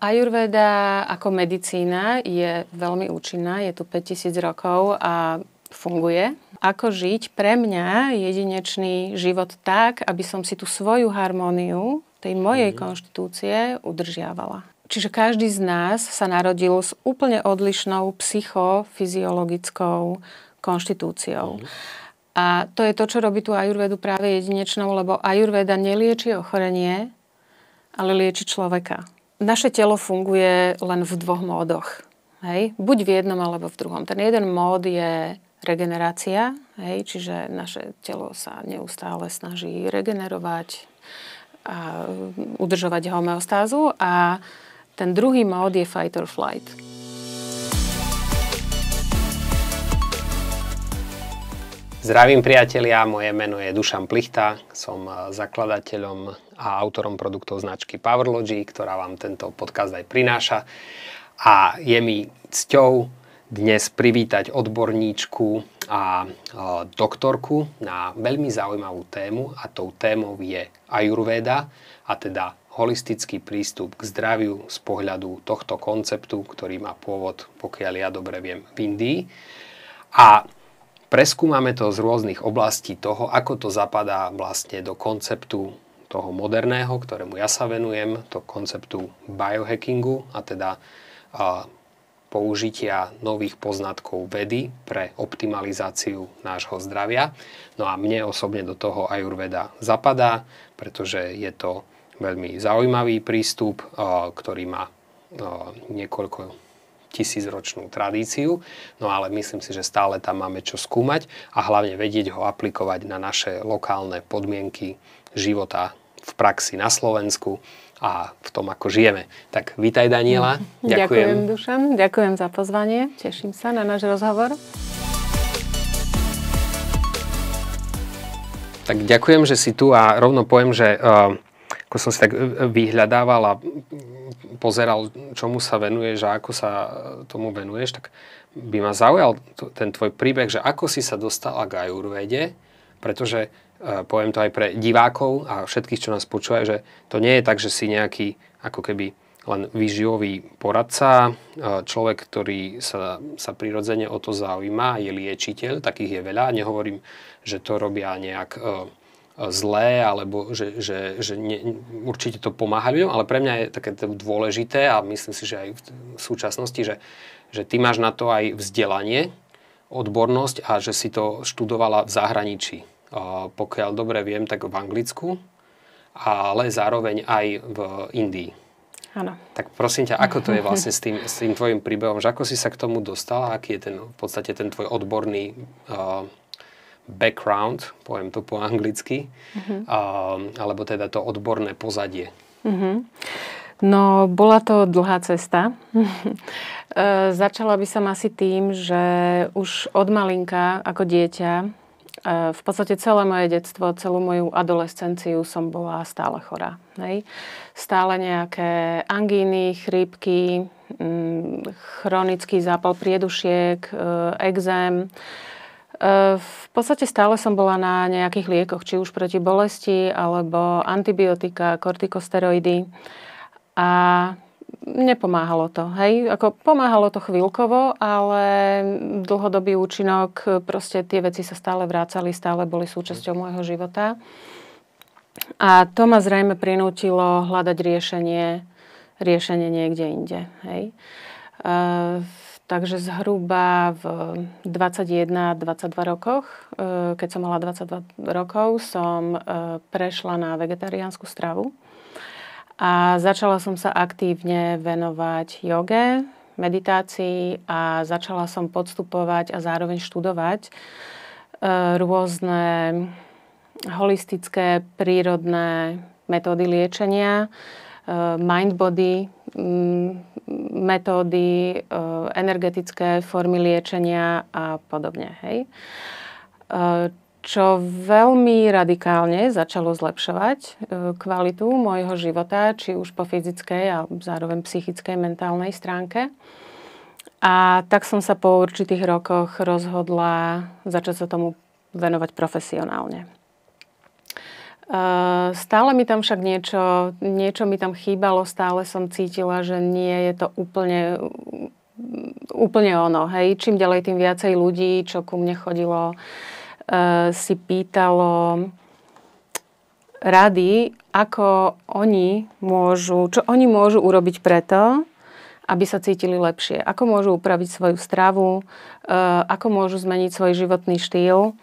Ajurveda ako medicína je veľmi účinná, je tu 5000 rokov a funguje. Ako žiť pre mňa jedinečný život tak, aby som si tú svoju harmóniu tej mojej konštitúcie udržiavala. Čiže každý z nás sa narodil s úplne odlišnou psychofyziologickou konštitúciou. A to je to, čo robí tú ajurvedu práve jedinečnou, lebo ajurveda nelieči ochorenie, ale lieči človeka. Naše telo funguje len v dvoch módoch. Hej? Buď v jednom, alebo v druhom. Ten jeden mód je regenerácia, hej? Čiže naše telo sa neustále snaží regenerovať a udržovať homeostázu. A ten druhý mód je fight or flight. Zdravím priatelia, moje meno je Dušan Plichta, som zakladateľom a autorom produktov značky Powerlogy, ktorá vám tento podcast aj prináša. A je mi cťou dnes privítať odborníčku a doktorku na veľmi zaujímavú tému a tou témou je Ajurvéda, a teda holistický prístup k zdraviu z pohľadu tohto konceptu, ktorý má pôvod, pokiaľ ja dobre viem, v Indii. A preskúmame to z rôznych oblastí toho, ako to zapadá vlastne do konceptu toho moderného, ktorému ja sa venujem, do konceptu biohackingu, a teda použitia nových poznatkov vedy pre optimalizáciu nášho zdravia. No a mne osobne do toho ajurveda zapadá, pretože je to veľmi zaujímavý prístup, ktorý má niekoľko tisícročnú tradíciu, no ale myslím si, že stále tam máme čo skúmať a hlavne vedieť ho aplikovať na naše lokálne podmienky života v praxi na Slovensku a v tom, ako žijeme. Tak vítaj, Daniela. Ďakujem, Dušan. Ďakujem za pozvanie. Teším sa na náš rozhovor. Tak ďakujem, že si tu a rovno poviem, že ako som si tak vyhľadával a pozeral, čomu sa venuješ a ako sa tomu venuješ, tak by ma zaujal ten tvoj príbeh, že ako si sa dostala k ajurvede, pretože poviem to aj pre divákov a všetkých, čo nás počúvajú, že to nie je tak, že si nejaký ako keby len výživový poradca, človek, ktorý sa prirodzene o to zaujíma, je liečiteľ, takých je veľa, nehovorím, že to robia nejak zlé, alebo že určite to pomáha ľuďom, ale pre mňa je také dôležité a myslím si, že aj v súčasnosti, že ty máš na to aj vzdelanie, odbornosť a že si to študovala v zahraničí. Pokiaľ dobre viem, tak v Anglicku, ale zároveň aj v Indii. Áno. Tak prosím ťa, ako to je vlastne s tým tvojim príbehom, že ako si sa k tomu dostala, aký je v podstate ten tvoj odborný background, poviem to po anglicky, alebo teda to odborné pozadie. No, bola to dlhá cesta. Začala by som asi tým, že už od malinka, ako dieťa, v podstate celé moje detstvo, celú moju adolescenciu som bola stále chorá. Hej? Stále nejaké angíny, chrípky, chronický zápal priedušiek, exém. V podstate stále som bola na nejakých liekoch, či už proti bolesti, alebo antibiotika, kortikosteroidy. A nepomáhalo to. Hej? Ako pomáhalo to chvíľkovo, ale dlhodobý účinok, proste tie veci sa stále vrácali, stále boli súčasťou môjho života. A to ma zrejme prinútilo hľadať riešenie niekde inde. Hej? Takže zhruba v 21-22 rokoch, keď som mala 22 rokov, som prešla na vegetariánsku stravu a začala som sa aktívne venovať joge, meditácii a začala som podstupovať a zároveň študovať rôzne holistické, prírodné metódy liečenia, mind-body metódy, energetické formy liečenia a podobne. Hej. Čo veľmi radikálne začalo zlepšovať kvalitu môjho života, či už po fyzickej a zároveň psychickej, mentálnej stránke. A tak som sa po určitých rokoch rozhodla začať sa tomu venovať profesionálne. Stále mi tam však niečo mi tam chýbalo, stále som cítila, že nie je to úplne ono. Hej. Čím ďalej, tým viacej ľudí, čo ku mne chodilo, si pýtalo rady, ako čo oni môžu urobiť preto, aby sa cítili lepšie. Ako môžu upraviť svoju stravu, ako môžu zmeniť svoj životný štýl.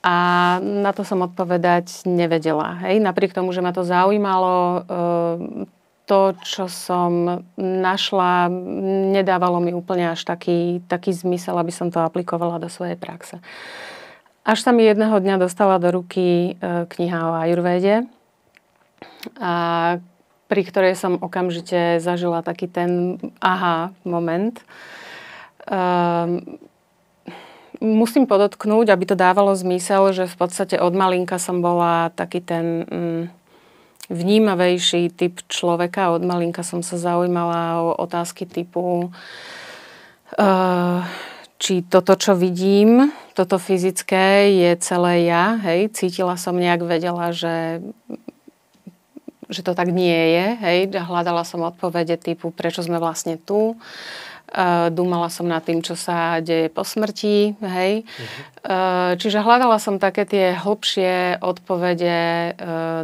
A na to som odpovedať nevedela. Hej. Napriek tomu, že ma to zaujímalo, to, čo som našla, nedávalo mi úplne až taký zmysel, aby som to aplikovala do svojej praxe. Až sa mi jedného dňa dostala do ruky kniha o ajurvéde, pri ktorej som okamžite zažila taký ten aha moment. Musím podotknúť, aby to dávalo zmysel, že v podstate od malinka som bola taký ten vnímavejší typ človeka. Od malinka som sa zaujímala o otázky typu či toto, čo vidím, toto fyzické je celé ja. Hej? Cítila som nejak, vedela, že to tak nie je. Hej? Hľadala som odpovede typu, prečo sme vlastne tu. Dúmala som nad tým, čo sa deje po smrti. Hej? Čiže hľadala som také tie hlbšie odpovede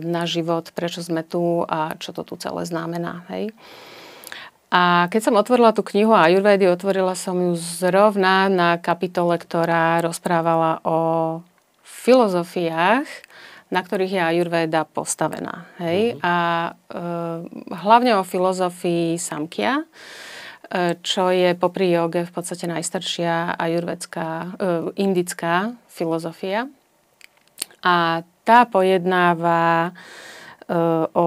na život, prečo sme tu a čo to tu celé znamená. Hej? A keď som otvorila tú knihu ajurvédy, otvorila som ju zrovna na kapitole, ktorá rozprávala o filozofiách, na ktorých je ajurvéda postavená. Hej? A hlavne o filozofii Samkhya, čo je popri joge v podstate najstaršia ajurvédská, indická filozofia. A tá pojednáva o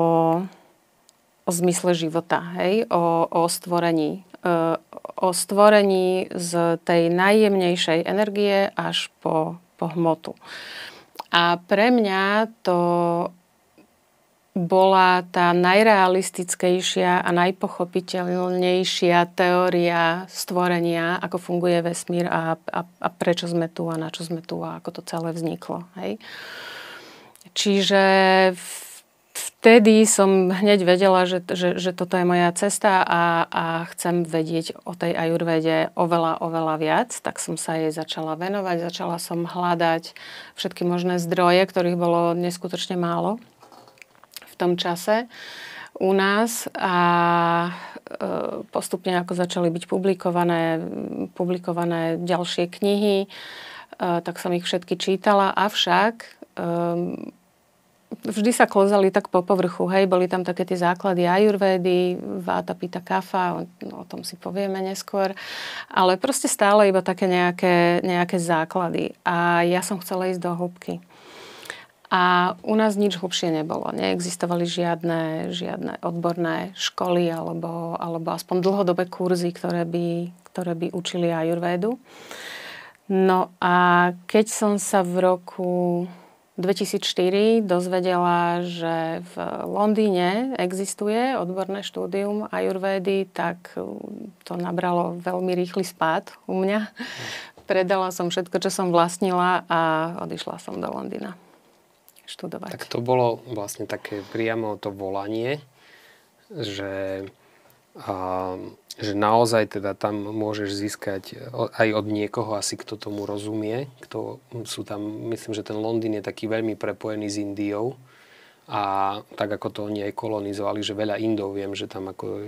zmysle života, hej? O stvorení. O stvorení z tej najjemnejšej energie až po hmotu. A pre mňa to bola tá najrealistickejšia a najpochopiteľnejšia teória stvorenia, ako funguje vesmír a prečo sme tu a na čo sme tu a ako to celé vzniklo. Hej? Čiže vtedy som hneď vedela, že toto je moja cesta a chcem vedieť o tej ajurvéde oveľa viac. Tak som sa jej začala venovať, začala som hľadať všetky možné zdroje, ktorých bolo neskutočne málo v tom čase u nás a postupne ako začali byť publikované ďalšie knihy, tak som ich všetky čítala, avšak vždy sa klzali tak po povrchu, hej, boli tam také tie základy ajurvédy, váta, pita, kapha, o tom si povieme neskôr, ale proste stále iba také nejaké základy a ja som chcela ísť do hĺbky. A u nás nič hlbšie nebolo. Neexistovali žiadne odborné školy alebo aspoň dlhodobé kurzy, ktoré by učili ajurvédu. No a keď som sa v roku 2004 dozvedela, že v Londýne existuje odborné štúdium ajurvédy, tak to nabralo veľmi rýchly spád u mňa. Predala som všetko, čo som vlastnila a odišla som do Londýna študovať. Tak to bolo vlastne také priamo to volanie, že naozaj teda tam môžeš získať aj od niekoho asi, kto tomu rozumie. Myslím, že ten Londýn je taký veľmi prepojený s Indiou a tak ako to oni aj kolonizovali, že veľa Indov viem, že tam ako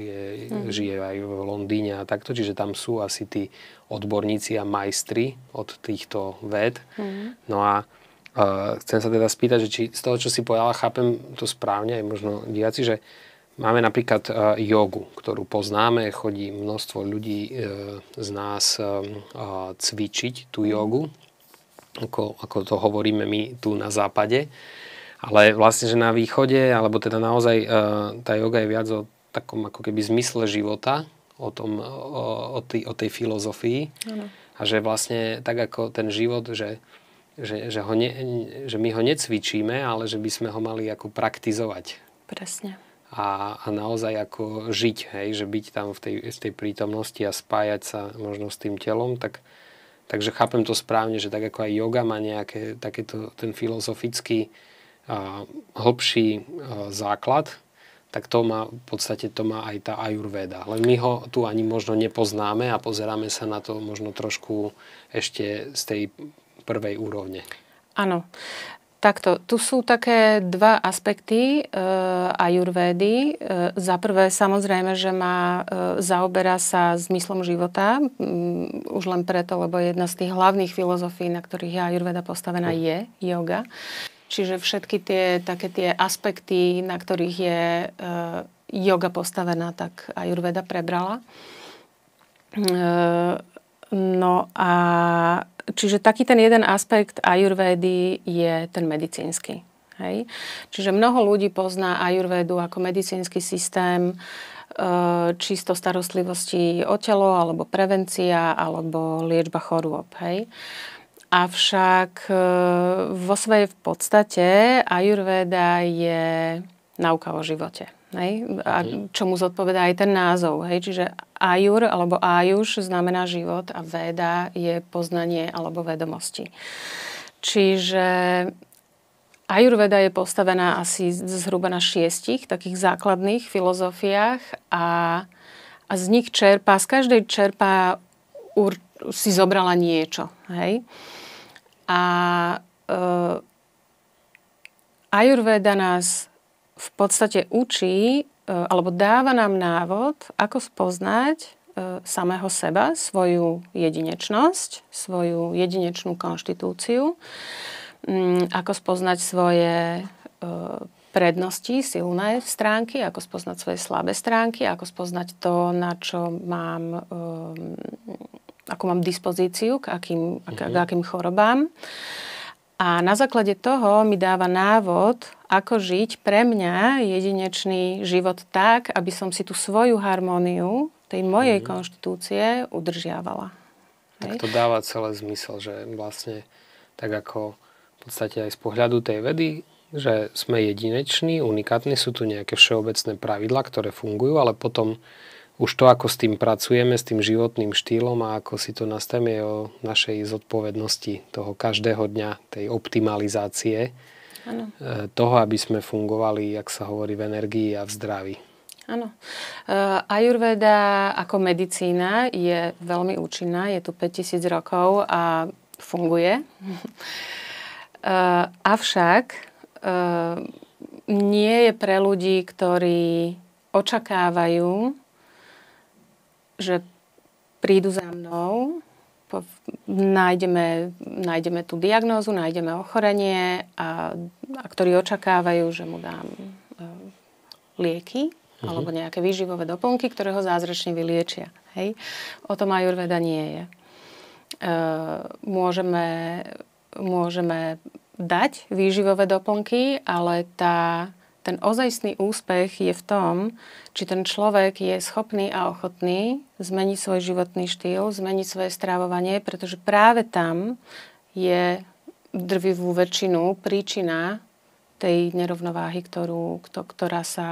žije aj v Londýne a takto, čiže tam sú asi tí odborníci a majstri od týchto véd. No a chcem sa teda spýtať, že či z toho, čo si povedala, chápem to správne, aj možno diváci, že máme napríklad jogu, ktorú poznáme, chodí množstvo ľudí z nás cvičiť tú jogu, ako to hovoríme my tu na západe. Ale vlastne, že na východe, alebo teda naozaj tá joga je viac o takom ako keby zmysle života, o tej filozofii. A že vlastne tak ako ten život, že my ho necvičíme, ale že by sme ho mali ako praktizovať. Presne. A naozaj ako žiť, hej, že byť tam v tej prítomnosti a spájať sa možno s tým telom, takže chápem to správne, že tak ako aj yoga má nejaké takéto ten filozofický hlbší základ, tak to má, v podstate to má aj tá ajurvéda. Len my ho tu ani možno nepoznáme a pozeráme sa na to možno trošku ešte z tej prvej úrovne. Áno. Takto, tu sú také dva aspekty ajurvédy. Za prvé, samozrejme, že zaoberá sa zmyslom života. Už len preto, lebo jedna z tých hlavných filozofií, na ktorých je ajurvéda postavená, je yoga. Čiže všetky tie aspekty, na ktorých je yoga postavená, tak ajurvéda prebrala. No a čiže taký ten jeden aspekt ajurvédy je ten medicínsky. Hej? Čiže mnoho ľudí pozná ajurvédu ako medicínsky systém, čisto starostlivosti o telo, alebo prevencia, alebo liečba chorôb. Hej? Avšak vo svojej podstate ajurvéda je nauka o živote. Hej? A čomu zodpovedá aj ten názov. Hej? Čiže ajur alebo ájuš znamená život a véda je poznanie alebo vedomosti. Čiže ajurvéda je postavená asi zhruba na 6 takých základných filozofiách a z nich z každej čerpá si zobrala niečo. Hej? A ajurvéda nás v podstate učí alebo dáva nám návod, ako spoznať samého seba, svoju jedinečnosť, svoju jedinečnú konštitúciu, ako spoznať svoje prednosti, silné stránky, ako spoznať svoje slabé stránky, ako spoznať to, na čo ako mám dispozíciu k akým chorobám. A na základe toho mi dáva návod, ako žiť pre mňa jedinečný život tak, aby som si tú svoju harmóniu tej mojej konštitúcie udržiavala. Tak to dáva celé zmysel, že vlastne tak ako v podstate aj z pohľadu tej vedy, že sme jedineční, unikátni, sú tu nejaké všeobecné pravidlá, ktoré fungujú, ale potom už to, ako s tým pracujeme, s tým životným štýlom a ako si to nastavíme, je o našej zodpovednosti toho každého dňa, tej optimalizácie. Ano. Toho, aby sme fungovali, jak sa hovorí, v energii a v zdraví. Áno. Ajurvéda ako medicína je veľmi účinná, je tu 5000 rokov a funguje. Avšak nie je pre ľudí, ktorí očakávajú, že prídu za mnou, nájdeme tú diagnózu, nájdeme ochorenie a ktorí očakávajú, že mu dám lieky alebo nejaké výživové doplnky, ktoré ho zázračne vyliečia. Hej? O tom ajurvéda nie je. Môžeme dať výživové doplnky, ale ten ozajstný úspech je v tom, či ten človek je schopný a ochotný zmeniť svoj životný štýl, zmeniť svoje stravovanie, pretože práve tam je drvivú väčšinu príčina tej nerovnováhy, ktorá sa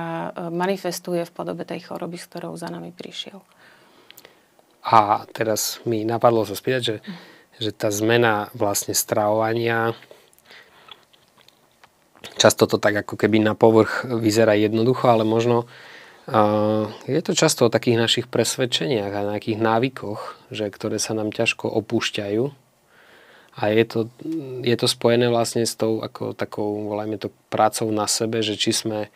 manifestuje v podobe tej choroby, s ktorou za nami prišiel. A teraz mi napadlo sa spýtať, že tá zmena vlastne stravovania, často to tak ako keby na povrch vyzerá jednoducho, ale možno je to často o takých našich presvedčeniach a nejakých návykoch, ktoré sa nám ťažko opúšťajú. A je to spojené vlastne s tou ako takou, volajme to, prácou na sebe, že či sme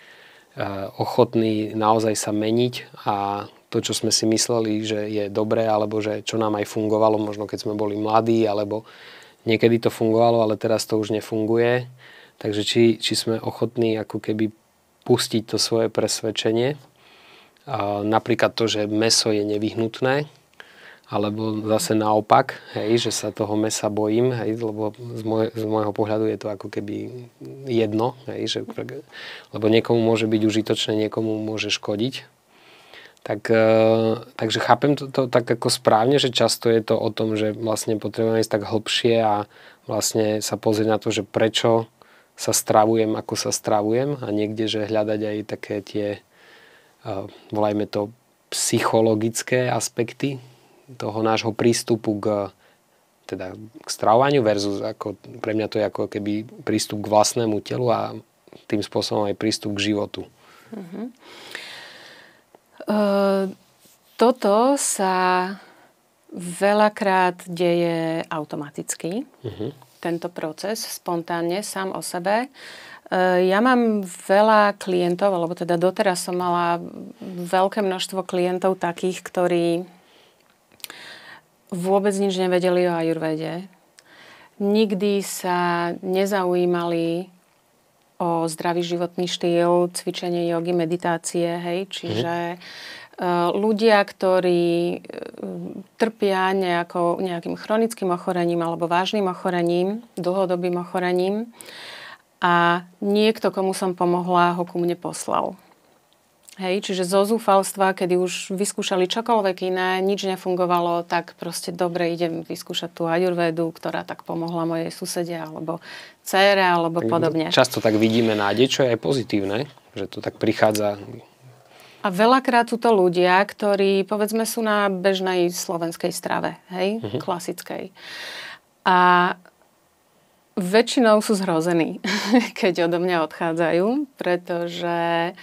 ochotní naozaj sa meniť a to, čo sme si mysleli, že je dobré, alebo že čo nám aj fungovalo, možno keď sme boli mladí, alebo niekedy to fungovalo, ale teraz to už nefunguje. Takže či sme ochotní ako keby pustiť to svoje presvedčenie. Napríklad to, že mäso je nevyhnutné, alebo zase naopak, hej, že sa toho mäsa bojím, hej, lebo z môjho pohľadu je to ako keby jedno, hej, lebo niekomu môže byť užitočné, niekomu môže škodiť. Takže chápem to tak ako správne, že často je to o tom, že vlastne potrebujeme ísť tak hlbšie a vlastne sa pozrieť na to, že prečo sa stravujem, ako sa stravujem a niekde, že hľadať aj také tie, volajme to, psychologické aspekty toho nášho prístupu k teda k stravovaniu versus ako, pre mňa to je ako keby prístup k vlastnému telu a tým spôsobom aj prístup k životu. Toto sa veľakrát deje automaticky. Tento proces, spontánne, sám o sebe. Ja mám veľa klientov, alebo teda doteraz som mala veľké množstvo klientov takých, ktorí vôbec nič nevedeli o ajurvede. Nikdy sa nezaujímali o zdravý životný štýl, cvičenie jogy, meditácie, hej. Čiže ľudia, ktorí trpia nejakým chronickým ochorením alebo vážnym ochorením, dlhodobým ochorením, a niekto, komu som pomohla, ho ku mne poslal. Hej, čiže zo zúfalstva, kedy už vyskúšali čokoľvek iné, nič nefungovalo, tak proste dobre, idem vyskúšať tú ajurvédu, ktorá tak pomohla mojej susede, alebo dcére, alebo podobne. Často tak vidíme nádej, čo je aj pozitívne, že to tak prichádza. A veľakrát sú to ľudia, ktorí, povedzme, sú na bežnej slovenskej strave, hej, klasickej. A väčšinou sú zhrození, keď odo mňa odchádzajú, pretože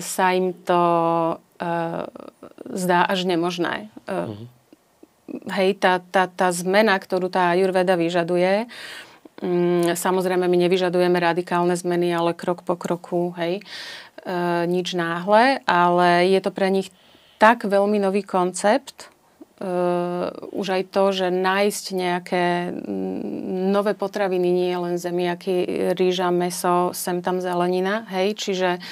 sa im to zdá až nemožné. Hej, tá zmena, ktorú tá ajurveda vyžaduje, samozrejme my nevyžadujeme radikálne zmeny, ale krok po kroku, hej, nič náhle, ale je to pre nich tak veľmi nový koncept, už aj to, že nájsť nejaké nové potraviny, nie len zemiaky, rýža, mäso, sem tam zelenina, hej, čiže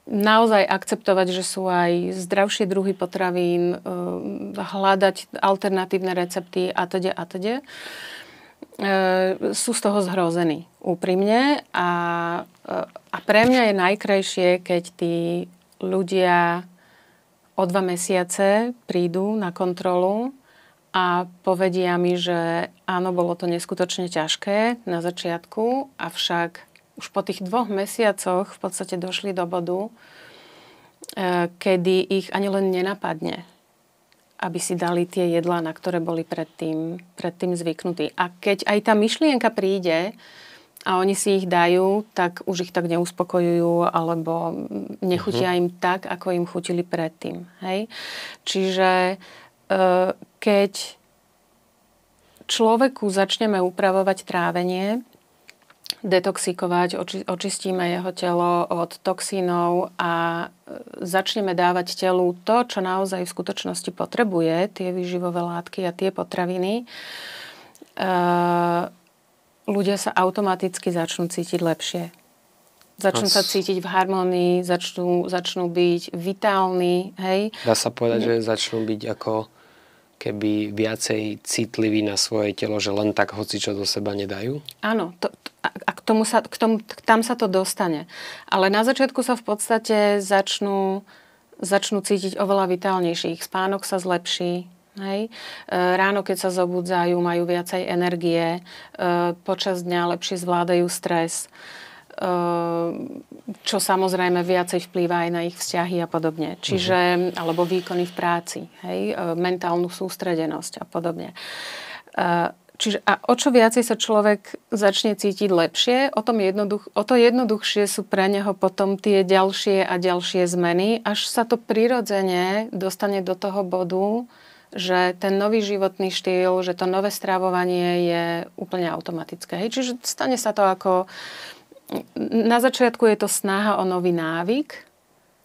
naozaj akceptovať, že sú aj zdravšie druhy potravín, hľadať alternatívne recepty a teda. Sú z toho zhrození, úprimne. A pre mňa je najkrajšie, keď tí ľudia o 2 mesiace prídu na kontrolu a povedia mi, že áno, bolo to neskutočne ťažké na začiatku, avšak už po tých 2 mesiacoch v podstate došli do bodu, kedy ich ani len nenapadne, aby si dali tie jedlá, na ktoré boli predtým zvyknutí. A keď aj tá myšlienka príde a oni si ich dajú, tak už ich tak neuspokojujú alebo nechutia im tak, ako im chutili predtým. Hej? Čiže keď človeku začneme upravovať trávenie, detoxikovať, očistíme jeho telo od toxínov a začneme dávať telu to, čo naozaj v skutočnosti potrebuje, tie výživové látky a tie potraviny, ľudia sa automaticky začnú cítiť lepšie. Začnú sa cítiť v harmonii, začnú byť vitálni, hej. Dá sa povedať, že začnú byť ako keby viacej citliví na svoje telo, že len tak hocičo do seba nedajú? Áno, tam sa to dostane. Ale na začiatku sa v podstate začnú cítiť oveľa vitálnejší. Ich spánok sa zlepší. Hej. Ráno, keď sa zobudzajú, majú viacej energie. Počas dňa lepšie zvládajú stres. Čo samozrejme viacej vplýva aj na ich vzťahy a podobne. Čiže, alebo výkony v práci, hej, mentálnu sústredenosť a podobne. Čiže a o čo viacej sa človek začne cítiť lepšie, o to jednoduchšie sú pre neho potom tie ďalšie a ďalšie zmeny, až sa to prirodzene dostane do toho bodu, že ten nový životný štýl, že to nové stravovanie je úplne automatické. Hej. Čiže stane sa to ako... Na začiatku je to snaha o nový návyk,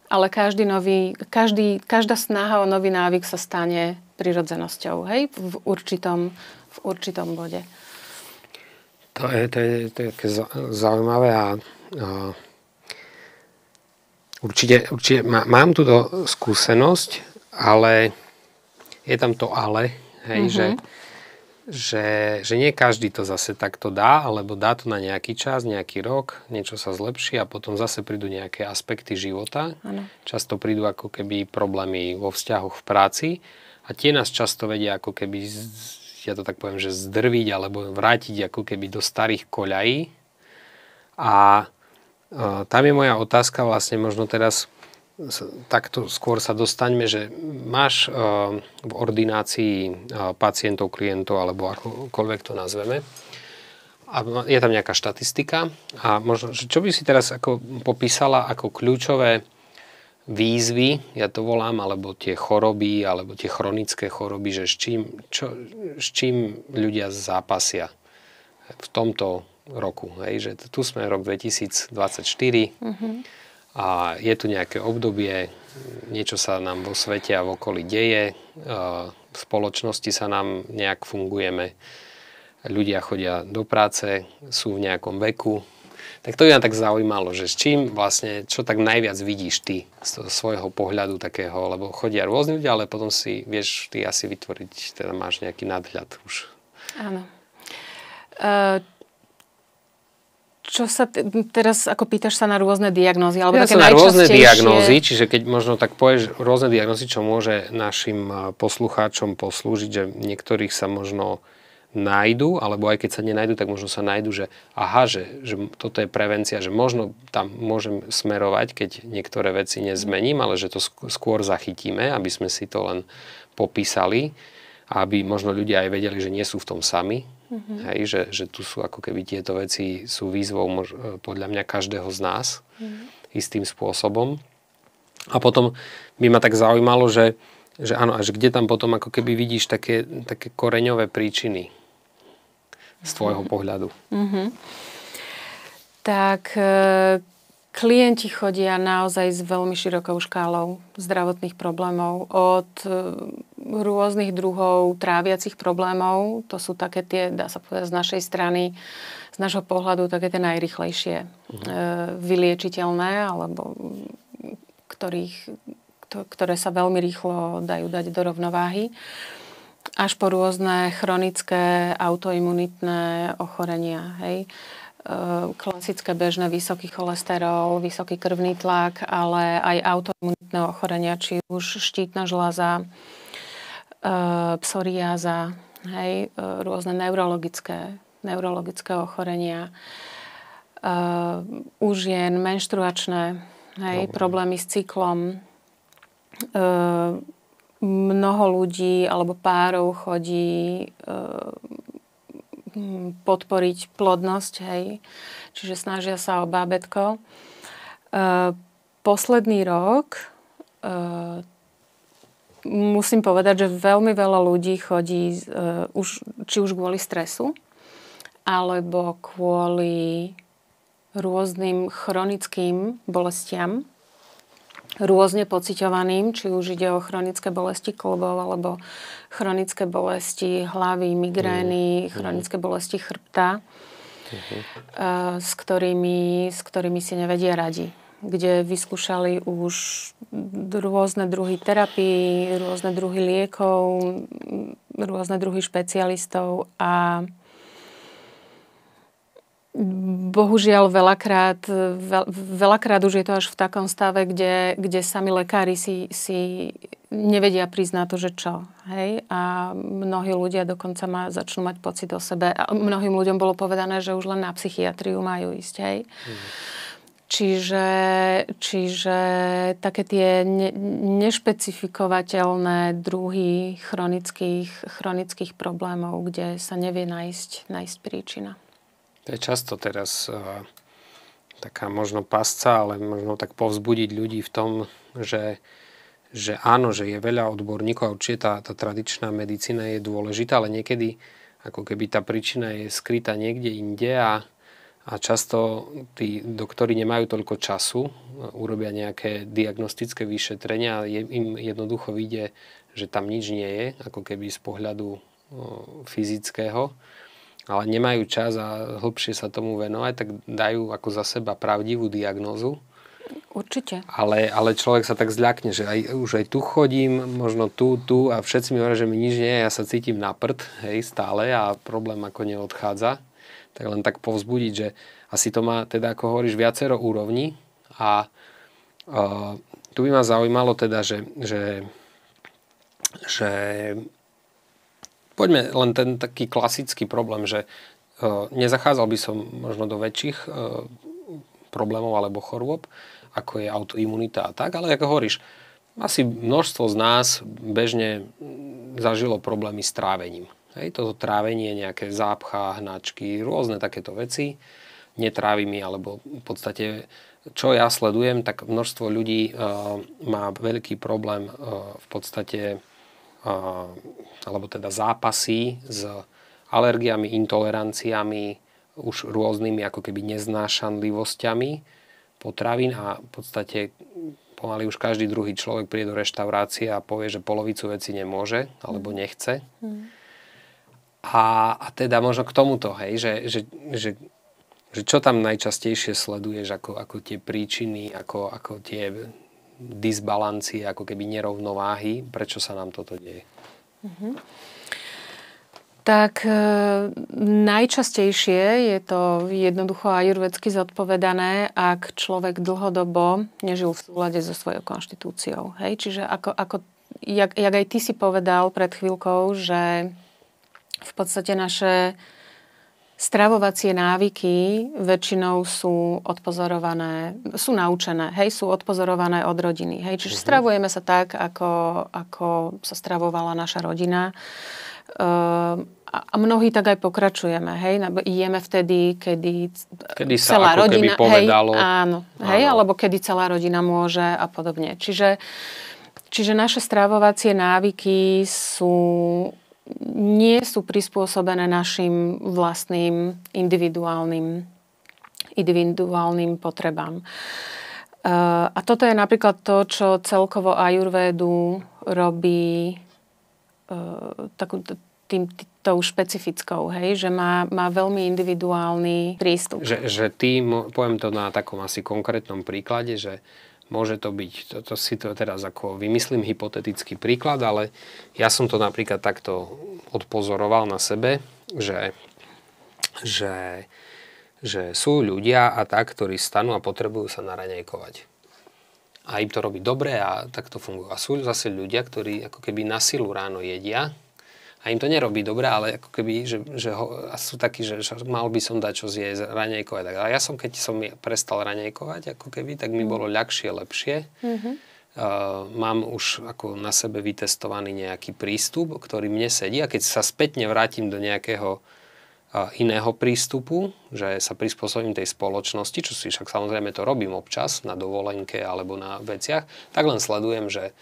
ale každá snaha o nový návyk sa stane prirodzenosťou, hej, v určitom bode. To je také zaujímavé a určite mám túto skúsenosť, ale je tam to ale, hej, že nie každý to zase takto dá, alebo dá to na nejaký čas, nejaký rok, niečo sa zlepší a potom zase prídu nejaké aspekty života. Ano. Často prídu ako keby problémy vo vzťahoch v práci a tie nás často vedia ako keby, ja to tak poviem, že zdrviť alebo vrátiť ako keby do starých koľají. A tam je moja otázka vlastne možno teraz, takto skôr sa dostaňme, že máš v ordinácii pacientov, klientov, alebo akokoľvek to nazveme, a je tam nejaká štatistika a možno, čo by si teraz ako popísala ako kľúčové výzvy, ja to volám, alebo tie choroby, alebo tie chronické choroby, že s čím ľudia zápasia v tomto roku. Hej? Že tu sme rok 2024 a je tu nejaké obdobie, niečo sa nám vo svete a v okolí deje, v spoločnosti sa nám nejak fungujeme, ľudia chodia do práce, sú v nejakom veku. Tak to by ma tak zaujímalo, že s čím vlastne, čo tak najviac vidíš ty z svojho pohľadu takého, lebo chodia rôzni ľudia, ale potom si vieš ty asi vytvoriť, teda máš nejaký nadhľad už. Áno. Čo sa teraz, ako pýtaš sa na rôzne diagnózy? Alebo také na rôzne diagnózy, čiže keď možno tak povieš rôzne diagnózy, čo môže našim poslucháčom poslúžiť, že niektorých sa možno nájdu, alebo aj keď sa nenajdu, tak možno sa nájdu, že aha, že toto je prevencia, že možno tam môžem smerovať, keď niektoré veci nezmením, ale že to skôr zachytíme, aby sme si to len popísali, aby možno ľudia aj vedeli, že nie sú v tom sami. Hej, že tu sú ako keby tieto veci sú výzvou podľa mňa každého z nás istým spôsobom. A potom by ma tak zaujímalo, že áno, a že kde tam potom ako keby vidíš také koreňové príčiny z tvojho pohľadu. Tak klienti chodia naozaj s veľmi širokou škálou zdravotných problémov. Od rôznych druhov tráviacich problémov, to sú také tie, dá sa povedať, z našej strany, z nášho pohľadu, také tie najrýchlejšie vyliečiteľné, alebo ktoré sa veľmi rýchlo dajú dať do rovnováhy, až po rôzne chronické autoimunitné ochorenia. Hej. Klasické bežné vysoký cholesterol, vysoký krvný tlak, ale aj autoimunitné ochorenia, či už štítna žľaza, psoriáza, hej, rôzne neurologické ochorenia, u žien menštruačné, hej, problémy s cyklom. Mnoho ľudí alebo párov chodí podporiť plodnosť, hej. Čiže snažia sa o bábätko. Posledný rok musím povedať, že veľmi veľa ľudí chodí či už kvôli stresu, alebo kvôli rôznym chronickým bolestiam, rôzne pociťovaným, či už ide o chronické bolesti kĺbov, alebo chronické bolesti hlavy, migrény, chronické bolesti chrbta, s ktorými si nevedia radi. Kde vyskúšali už rôzne druhy terapii, rôzne druhy liekov, rôzne druhy špecialistov a bohužiaľ veľakrát už je to až v takom stave, kde sami lekári si nevedia priznať to, že čo. Hej? A mnohí ľudia dokonca začnú mať pocit o sebe. A mnohým ľuďom bolo povedané, že už len na psychiatriu majú ísť. Hej? Čiže také tie nešpecifikovateľné druhy chronických problémov, kde sa nevie nájsť príčina. To je často teraz taká možno pasca, ale možno tak povzbudiť ľudí v tom, že áno, že je veľa odborníkov a určite tá tradičná medicína je dôležitá, ale niekedy ako keby tá príčina je skrytá niekde inde a často tí doktori nemajú toľko času, urobia nejaké diagnostické vyšetrenia a im jednoducho vyjde, že tam nič nie je, ako keby z pohľadu fyzického, ale nemajú čas a hlbšie sa tomu venovať, tak dajú ako za seba pravdivú diagnózu. Určite. Ale človek sa tak zľakne, že už aj tu chodím, možno tu a všetci mi hovoria, že mi nič nie je, ja sa cítim na prd, hej, stále a problém ako neodchádza. Tak len tak povzbudiť, že asi to má, teda ako hovoríš, viacero úrovní a tu by ma zaujímalo teda, že poďme len ten taký klasický problém, že nezachádzal by som možno do väčších problémov alebo chorôb, ako je autoimunita a tak, ale ako hovoríš, asi množstvo z nás bežne zažilo problémy s trávením. Hej, toto trávenie, nejaké zápcha, hnačky, rôzne takéto veci, netrávimi, alebo v podstate, čo ja sledujem, tak množstvo ľudí má veľký problém v podstate, alebo teda zápasy s alergiami, intoleranciami, už rôznymi ako keby neznášanlivosťami potravín a v podstate pomaly už každý druhý človek príde do reštaurácie a povie, že polovicu veci nemôže alebo nechce. A teda možno k tomuto, hej, že čo tam najčastejšie sleduješ ako tie príčiny, ako tie disbalancie, ako keby nerovnováhy, prečo sa nám toto deje? Tak najčastejšie je to jednoducho ajurvedsky zodpovedané, ak človek dlhodobo nežil v súlade so svojou konštitúciou. Hej? Čiže jak aj ty si povedal pred chvíľkou, že v podstate naše stravovacie návyky väčšinou sú odpozorované, sú naučené, hej, sú odpozorované od rodiny. Hej? Čiže stravujeme sa tak, ako sa stravovala naša rodina. A mnohí tak aj pokračujeme, hej, jeme vtedy, kedy celá sa rodina, keby povedalo. áno, alebo kedy celá rodina môže a podobne. Čiže naše stravovacie návyky nie sú prispôsobené našim vlastným individuálnym potrebám. A toto je napríklad to, čo celkovo ajurvédu robí tou špecifickou, hej, že má veľmi individuálny prístup. Že ty, poviem to na takom asi konkrétnom príklade, že môže to byť, to si to teraz ako vymyslím hypotetický príklad, ale ja som to napríklad takto odpozoroval na sebe, že sú ľudia a tak, ktorí stanú a potrebujú sa naraňajkovať. A im to robí dobre a tak to funguje. A sú zase ľudia, ktorí ako keby na silu ráno jedia a im to nerobí dobre, ale ako keby, a sú takí, že mal by som dať čo zjesť, raňajkovať. A ja keď som prestal raňajkovať, ako keby, tak mi bolo ľahšie, lepšie. Mám už ako na sebe vytestovaný nejaký prístup, ktorý mne sedí a keď sa spätne vrátim do nejakého iného prístupu, že sa prispôsobím tej spoločnosti, čo si však samozrejme to robím občas na dovolenke alebo na veciach, tak len sledujem, že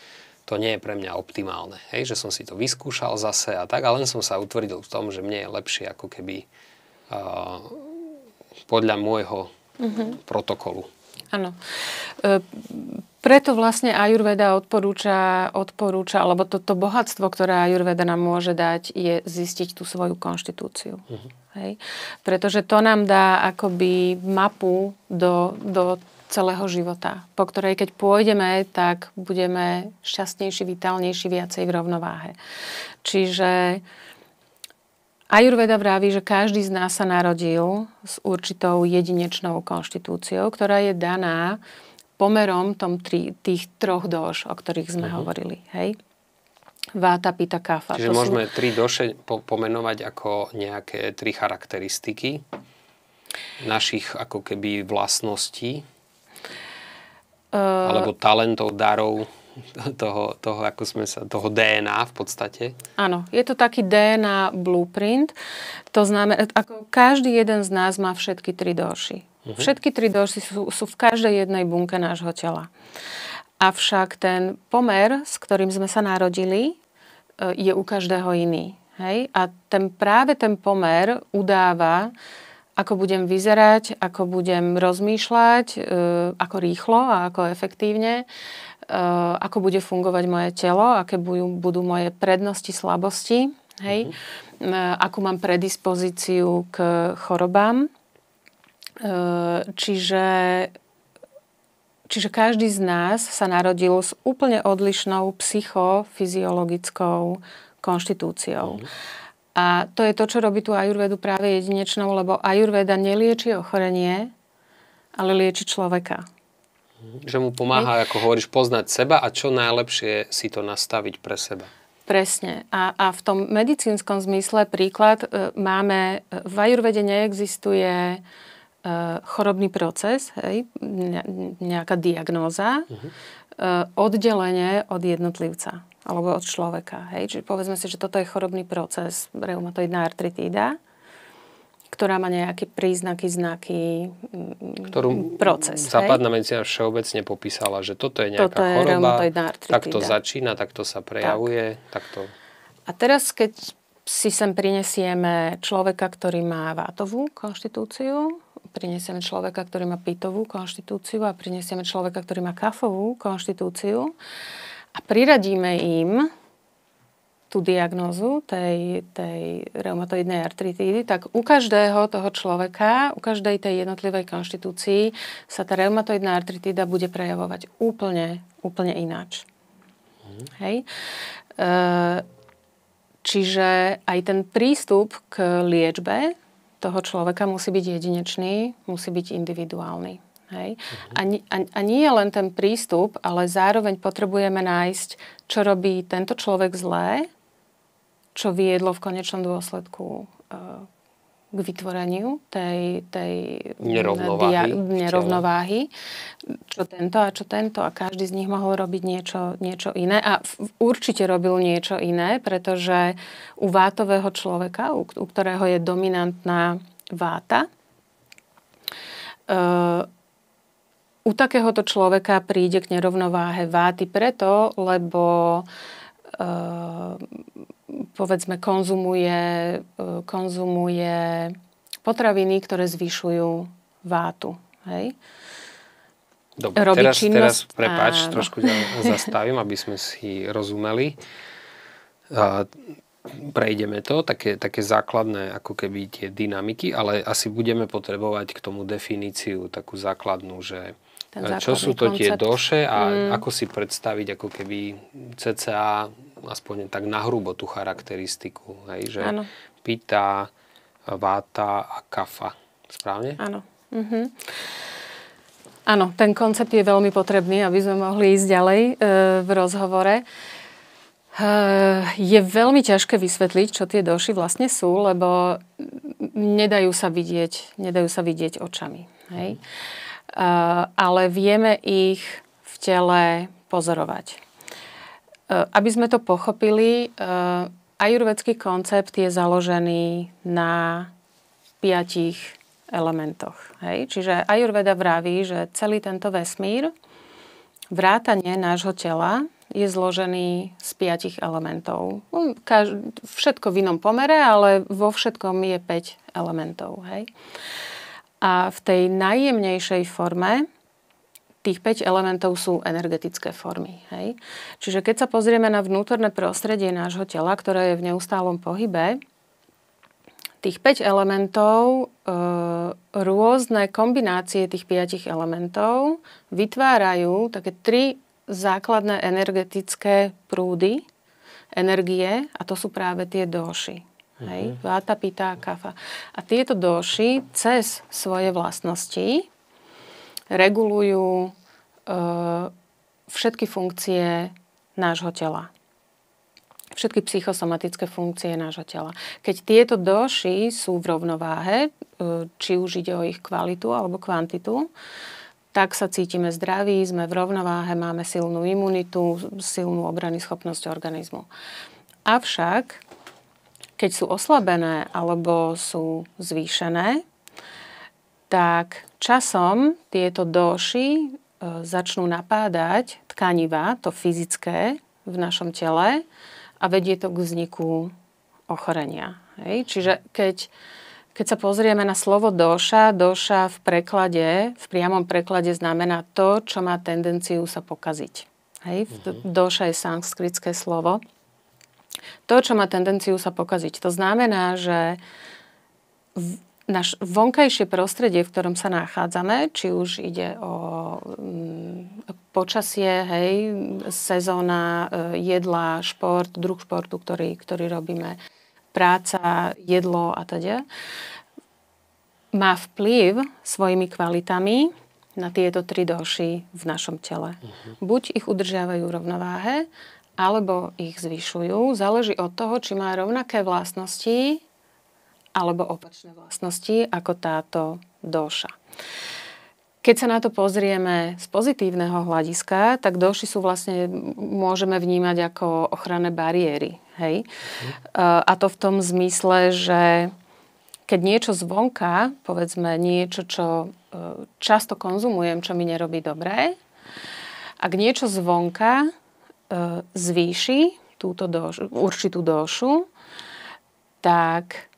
to nie je pre mňa optimálne. Hej, že som si to vyskúšal zase a tak, ale len som sa utvrdil v tom, že mne je lepšie ako keby podľa môjho protokolu. Áno. Preto vlastne ajurveda odporúča, alebo to bohatstvo, ktoré ajurveda nám môže dať, je zistiť tú svoju konštitúciu. Hej? Pretože to nám dá akoby mapu do celého života, po ktorej keď pôjdeme, tak budeme šťastnejší, vitálnejší, viacej v rovnováhe. Čiže ajurveda vraví, že každý z nás sa narodil s určitou jedinečnou konštitúciou, ktorá je daná pomerom tých troch dóš, o ktorých sme hovorili. Hej? Váta, pita, kapha. Čiže môžeme 3 dóše pomenovať ako nejaké 3 charakteristiky našich ako keby vlastností alebo talentov, darov toho, ako sme sa, toho DNA v podstate. Áno, je to taký DNA blueprint. To znamená, ako každý jeden z nás má všetky 3 dóši. Všetky 3 dóši sú v každej jednej bunke nášho tela. Avšak ten pomer, s ktorým sme sa narodili, je u každého iný. Hej? A práve ten pomer udáva, ako budem vyzerať, ako budem rozmýšľať, ako rýchlo a ako efektívne, ako bude fungovať moje telo, aké budú moje prednosti, slabosti, hej? Akú mám predispozíciu k chorobám. Čiže každý z nás sa narodil s úplne odlišnou psychofyziologickou konštitúciou. A to je to, čo robí tú ajurvedu práve jedinečnou, lebo ajurveda nelieči ochorenie, ale lieči človeka. Že mu pomáha, ako hovoríš, poznať seba a čo najlepšie si to nastaviť pre seba. Presne. A v tom medicínskom zmysle príklad máme, v ajurvede neexistuje chorobný proces, hej, nejaká diagnóza, oddelenie od jednotlivca alebo od človeka. Hej. Čiže povedzme si, že toto je chorobný proces, reumatoidná artritída, ktorá má nejaké príznaky, znaky, proces. Západná medicína všeobecne popísala, že toto je nejaká choroba, takto začína, takto sa prejavuje. Takto. A teraz, keď si sem prinesieme človeka, ktorý má vátovú konštitúciu, prinesieme človeka, ktorý má pitovú konštitúciu a prinesieme človeka, ktorý má kafovú konštitúciu a priradíme im tú diagnózu tej reumatoidnej artritídy, tak u každého toho človeka, u každej tej jednotlivej konštitúcii sa tá reumatoidná artritída bude prejavovať úplne ináč. Hej. Čiže aj ten prístup k liečbe toho človeka musí byť jedinečný, musí byť individuálny. Hej? A nie je len ten prístup, ale zároveň potrebujeme nájsť, čo robí tento človek zlé, čo viedlo v konečnom dôsledku k vytvoreniu tej nerovnováhy. Čo tento a každý z nich mohol robiť niečo iné. A určite robil niečo iné, pretože u vátového človeka, u ktorého je dominantná váta, u takéhoto človeka príde k nerovnováhe váty preto, lebo povedzme konzumuje potraviny, ktoré zvyšujú vátu. Hej? Dobre, teraz prepáč, trošku zastavím, aby sme si rozumeli. Prejdeme to, také základné ako keby tie dynamiky, ale asi budeme potrebovať k tomu definíciu takú základnú, že čo sú to tie doše a ako si predstaviť ako keby cca aspoň tak nahrubo tú charakteristiku. Hej? Že pita, váta a kafa. Správne? Áno. Áno, ten koncept je veľmi potrebný, aby sme mohli ísť ďalej v rozhovore. Je veľmi ťažké vysvetliť, čo tie doši vlastne sú, lebo nedajú sa vidieť očami. Hej? Ale vieme ich v tele pozorovať. Aby sme to pochopili, ajurvédsky koncept je založený na 5 elementoch. Hej? Čiže ajurveda vraví, že celý tento vesmír, vrátane nášho tela, je zložený z 5 elementov. Všetko v inom pomere, ale vo všetkom je 5 elementov. Hej? A v tej najjemnejšej forme tých 5 elementov sú energetické formy. Hej? Čiže keď sa pozrieme na vnútorné prostredie nášho tela, ktoré je v neustálom pohybe, tých 5 elementov, rôzne kombinácie tých 5 elementov vytvárajú také 3 základné energetické prúdy energie a to sú práve tie dóši. Hej? Váta, pita, kafa. A tieto dóši cez svoje vlastnosti regulujú všetky funkcie nášho tela. Všetky psychosomatické funkcie nášho tela. Keď tieto dóši sú v rovnováhe, či už ide o ich kvalitu alebo kvantitu, tak sa cítime zdraví, sme v rovnováhe, máme silnú imunitu, silnú obranyschopnosť organizmu. Avšak, keď sú oslabené alebo sú zvýšené, tak časom tieto dóši začnú napádať tkanivá, to fyzické v našom tele a vedie to k vzniku ochorenia. Hej? Čiže keď sa pozrieme na slovo dóša v preklade, v priamom preklade znamená to, čo má tendenciu sa pokaziť. Hej? Dóša je sanskritské slovo. To, čo má tendenciu sa pokaziť. To znamená, že naše vonkajšie prostredie, v ktorom sa nachádzame, či už ide o počasie, hej, sezóna, jedla, šport, druh športu, ktorý robíme, práca, jedlo a teda, má vplyv svojimi kvalitami na tieto 3 dóši v našom tele. Buď ich udržiavajú v rovnováhe, alebo ich zvyšujú. Záleží od toho, či má rovnaké vlastnosti alebo opačné vlastnosti ako táto dóša. Keď sa na to pozrieme z pozitívneho hľadiska, tak dóši sú vlastne, môžeme vnímať ako ochranné bariéry. Hej? A to v tom zmysle, že keď niečo zvonka, povedzme niečo, čo často konzumujem, čo mi nerobí dobré, ak niečo zvonka zvýši túto určitú dóšu, tak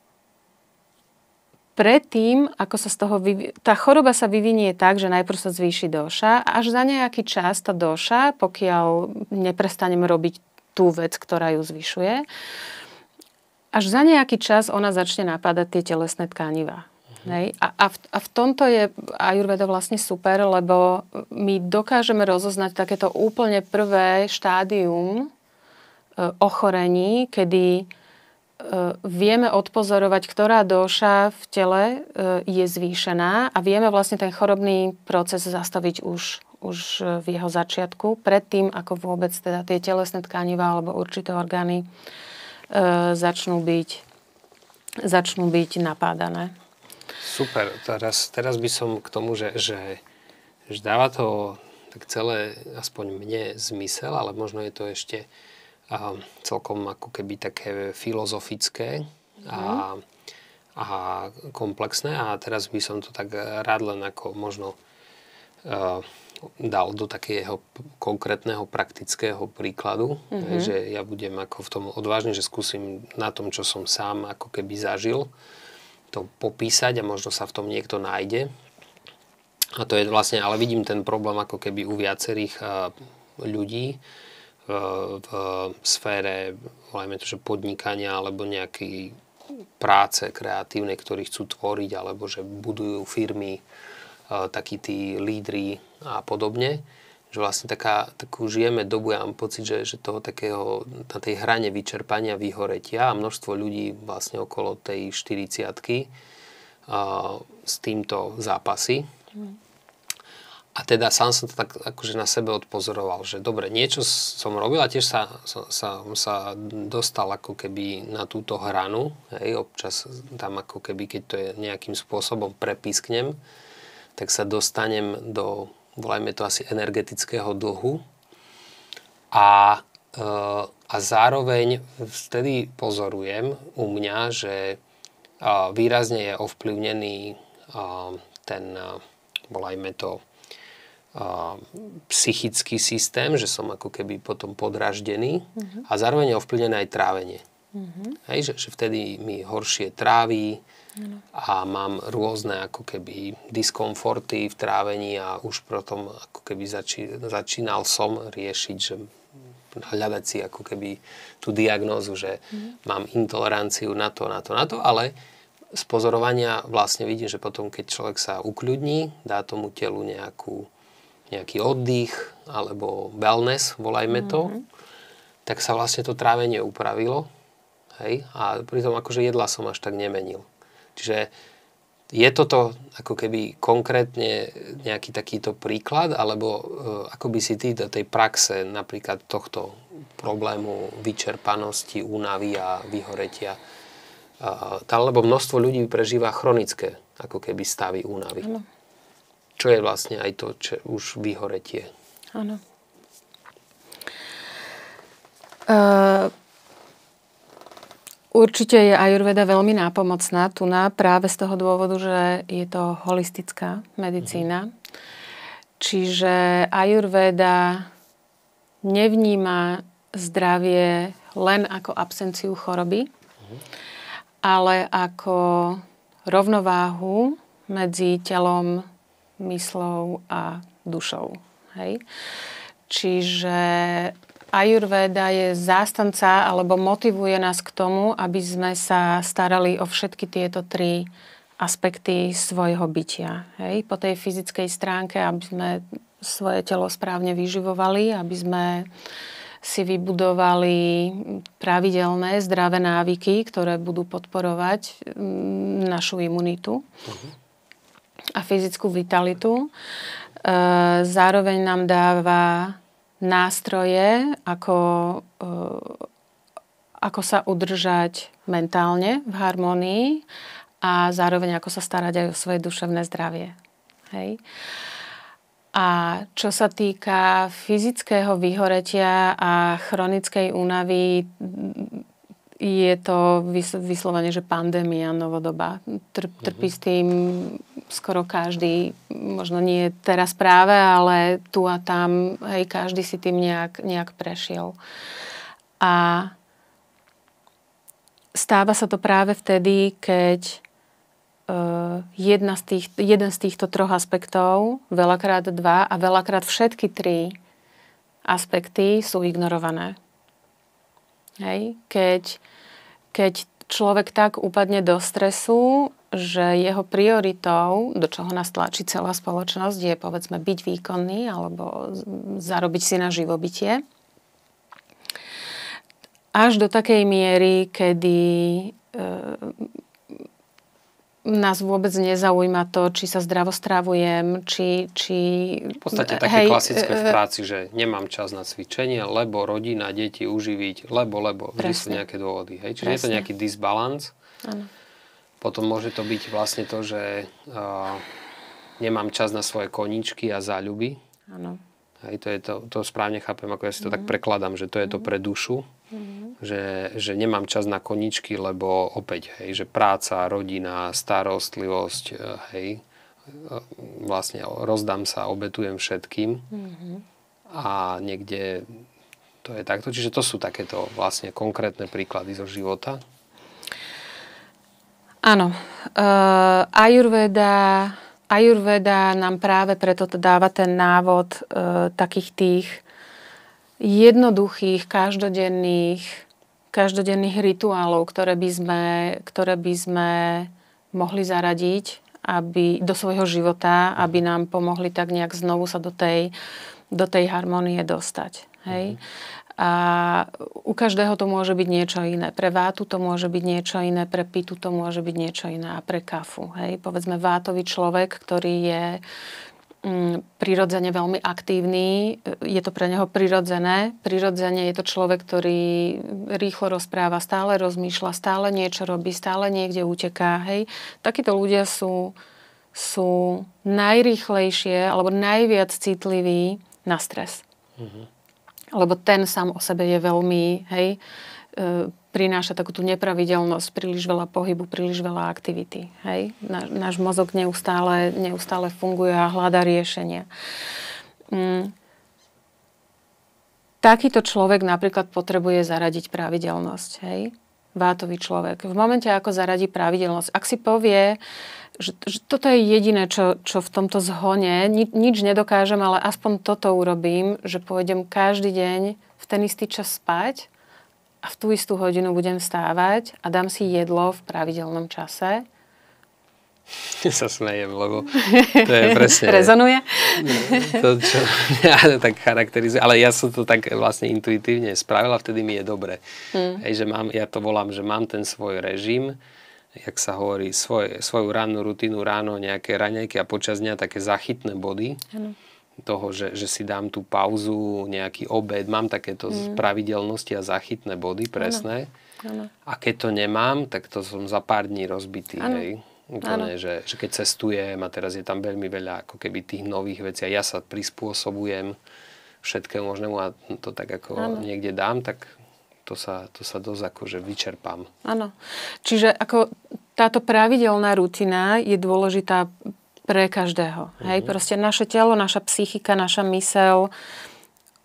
predtým, ako sa z toho tá choroba sa vyvinie tak, že najprv sa zvýši dóša a až za nejaký čas tá dóša, pokiaľ neprestanem robiť tú vec, ktorá ju zvyšuje, až za nejaký čas ona začne napadať tie telesné tkanivá. Hej? A v tomto je ajurveda vlastne super, lebo my dokážeme rozoznať takéto úplne prvé štádium ochorení, kedy vieme odpozorovať, ktorá dóša v tele je zvýšená a vieme vlastne ten chorobný proces zastaviť už v jeho začiatku, predtým, ako vôbec teda tie telesné tkanivá alebo určité orgány začnú byť napádané. Super. Teraz by som k tomu, že dáva to tak celé, aspoň mne, zmysel, ale možno je to ešte celkom ako keby také filozofické a komplexné. A teraz by som to tak rád len ako možno dal do takého konkrétneho praktického príkladu. Že ja budem ako v tom odvážny, že skúsim na tom, čo som sám ako keby zažil, to popísať a možno sa v tom niekto nájde. A to je vlastne, ale vidím ten problém ako keby u viacerých ľudí v sfére, volajme to, že podnikania alebo nejakej práce kreatívnej, ktorí chcú tvoriť alebo že budujú firmy, takí tí lídri a podobne. Že vlastne takú žijeme dobu, ja mám pocit, že toho takého, na tej hrane vyčerpania, vyhoretia a množstvo ľudí vlastne okolo tej 40-ky s týmto zápasy. A teda sám som to tak akože na sebe odpozoroval, že dobre, niečo som robil a tiež sa dostal ako keby na túto hranu. Hej, občas tam ako keby, keď to je nejakým spôsobom prepísknem, tak sa dostanem do, volajme to asi energetického dlhu. A zároveň vtedy pozorujem u mňa, že výrazne je ovplyvnený ten, volajme to, psychický systém, že som ako keby potom podraždený a zároveň je ovplyvnené aj trávenie. Hej, že vtedy mi horšie tráví a mám rôzne ako keby diskomforty v trávení a už potom ako keby začínal som riešiť, že hľadať si ako keby tú diagnózu, že mám intoleranciu na to, ale z pozorovania vlastne vidím, že potom keď človek sa ukľudní, dá tomu telu nejaký oddych alebo wellness, volajme to, tak sa vlastne to trávenie upravilo. Hej? A pritom akože jedla som až tak nemenil. Čiže je toto ako keby konkrétne nejaký takýto príklad, alebo ako by si ty do tej praxe napríklad tohto problému vyčerpanosti, únavy a vyhoretia, lebo množstvo ľudí prežíva chronické ako keby stavy únavy. Ano. Čo je vlastne aj to, čo už vyhoretie. Áno. Určite je ajurveda veľmi nápomocná práve z toho dôvodu, že je to holistická medicína. Čiže ajurveda nevníma zdravie len ako absenciu choroby, ale ako rovnováhu medzi telom, myslou a dušou. Hej? Čiže ajurvéda je zástanca alebo motivuje nás k tomu, aby sme sa starali o všetky tieto tri aspekty svojho bytia. Hej? Po tej fyzickej stránke, aby sme svoje telo správne vyživovali, aby sme si vybudovali pravidelné zdravé návyky, ktoré budú podporovať našu imunitu a fyzickú vitalitu. Zároveň nám dáva nástroje, ako sa udržať mentálne v harmonii a zároveň ako sa starať aj o svoje duševné zdravie. Hej. A čo sa týka fyzického vyhoretia a chronickej únavy, je to vyslovene, že pandémia novodobá. Trpí s tým skoro každý, možno nie teraz práve, ale tu a tam, hej, každý si tým nejak prešiel. A stáva sa to práve vtedy, keď jeden z týchto troch aspektov, veľakrát dva a veľakrát všetky tri aspekty sú ignorované. Hej? Keď človek tak upadne do stresu, že jeho prioritou, do čoho nás tlačí celá spoločnosť, je povedzme byť výkonný alebo zarobiť si na živobytie, až do takej miery, kedy nás vôbec nezaujíma to, či sa zdravo stravujem, či... V podstate také klasické v práci, že nemám čas na cvičenie, lebo rodina, deti uživiť, lebo vždy sú nejaké dôvody. Hej? Čiže je to nejaký disbalans. Áno. Potom môže to byť vlastne to, že nemám čas na svoje koníčky a záľuby. Áno. Hej, to správne chápem, ako ja si to tak prekladám, že to je to pre dušu. Že nemám čas na koníčky, lebo opäť, hej, že práca, rodina, starostlivosť, hej, vlastne rozdám sa, obetujem všetkým a niekde to je takto. Čiže to sú takéto vlastne konkrétne príklady zo života. Áno. Ajurveda nám práve preto dáva ten návod takých tých jednoduchých, každodenných rituálov, ktoré by sme mohli zaradiť do svojho života, aby nám pomohli tak nejak znovu sa do tej harmónie dostať. Hej? A u každého to môže byť niečo iné. Pre vátu to môže byť niečo iné, pre pitu to môže byť niečo iné a pre kafu. Hej? Povedzme vátový človek, ktorý je prirodzene veľmi aktívny, je to pre neho prirodzené. Prirodzene je to človek, ktorý rýchlo rozpráva, stále rozmýšľa, stále niečo robí, stále niekde uteká. Hej? Takíto ľudia sú najrýchlejšie alebo najviac citliví na stres. Lebo ten sám o sebe je veľmi, prináša takú tú nepravidelnosť, príliš veľa pohybu, príliš veľa aktivity. Hej? Náš mozog neustále funguje a hľadá riešenia. Takýto človek napríklad potrebuje zaradiť pravidelnosť. Hej? Vátový človek. V momente, ako zaradí pravidelnosť, ak si povie, že toto je jediné, čo v tomto zhone, nič nedokážem, ale aspoň toto urobím, že pôjdem každý deň v ten istý čas spať a v tú istú hodinu budem vstávať a dám si jedlo v pravidelnom čase. Ja sa smejem, lebo to je presne... Rezonuje? To, čo ja tak charakterizuje. Ale ja som to tak vlastne intuitívne spravil a vtedy mi je dobre. Hej, že ja to volám, že mám ten svoj režim, jak sa hovorí, svoju rannú rutinu, ráno nejaké raňajky a počas dňa také zachytné body. Ano. Toho, že si dám tú pauzu, nejaký obed, mám takéto pravidelnosti a zachytné body presné. Ano. A keď to nemám, tak to som za pár dní rozbitý. Hej. Úplne, že keď cestujem a teraz je tam veľmi veľa ako keby tých nových vecí a ja sa prispôsobujem všetkému možnému a to tak ako niekde dám, tak to sa dosť akože vyčerpám. Áno. Čiže ako táto pravidelná rutina je dôležitá pre každého. Hej? Proste naše telo, naša psychika, naša myseľ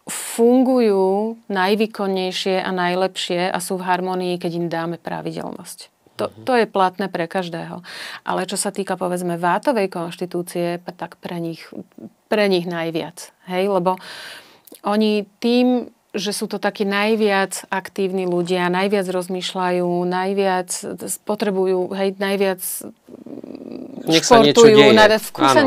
fungujú najvýkonnejšie a najlepšie a sú v harmonii, keď im dáme pravidelnosť. To je platné pre každého. Ale čo sa týka, povedzme, vátovej konštitúcie, tak pre nich najviac. Hej? Lebo oni tým, že sú to takí najviac aktívni ľudia, najviac rozmýšľajú, najviac potrebujú, najviac športujú, v kúse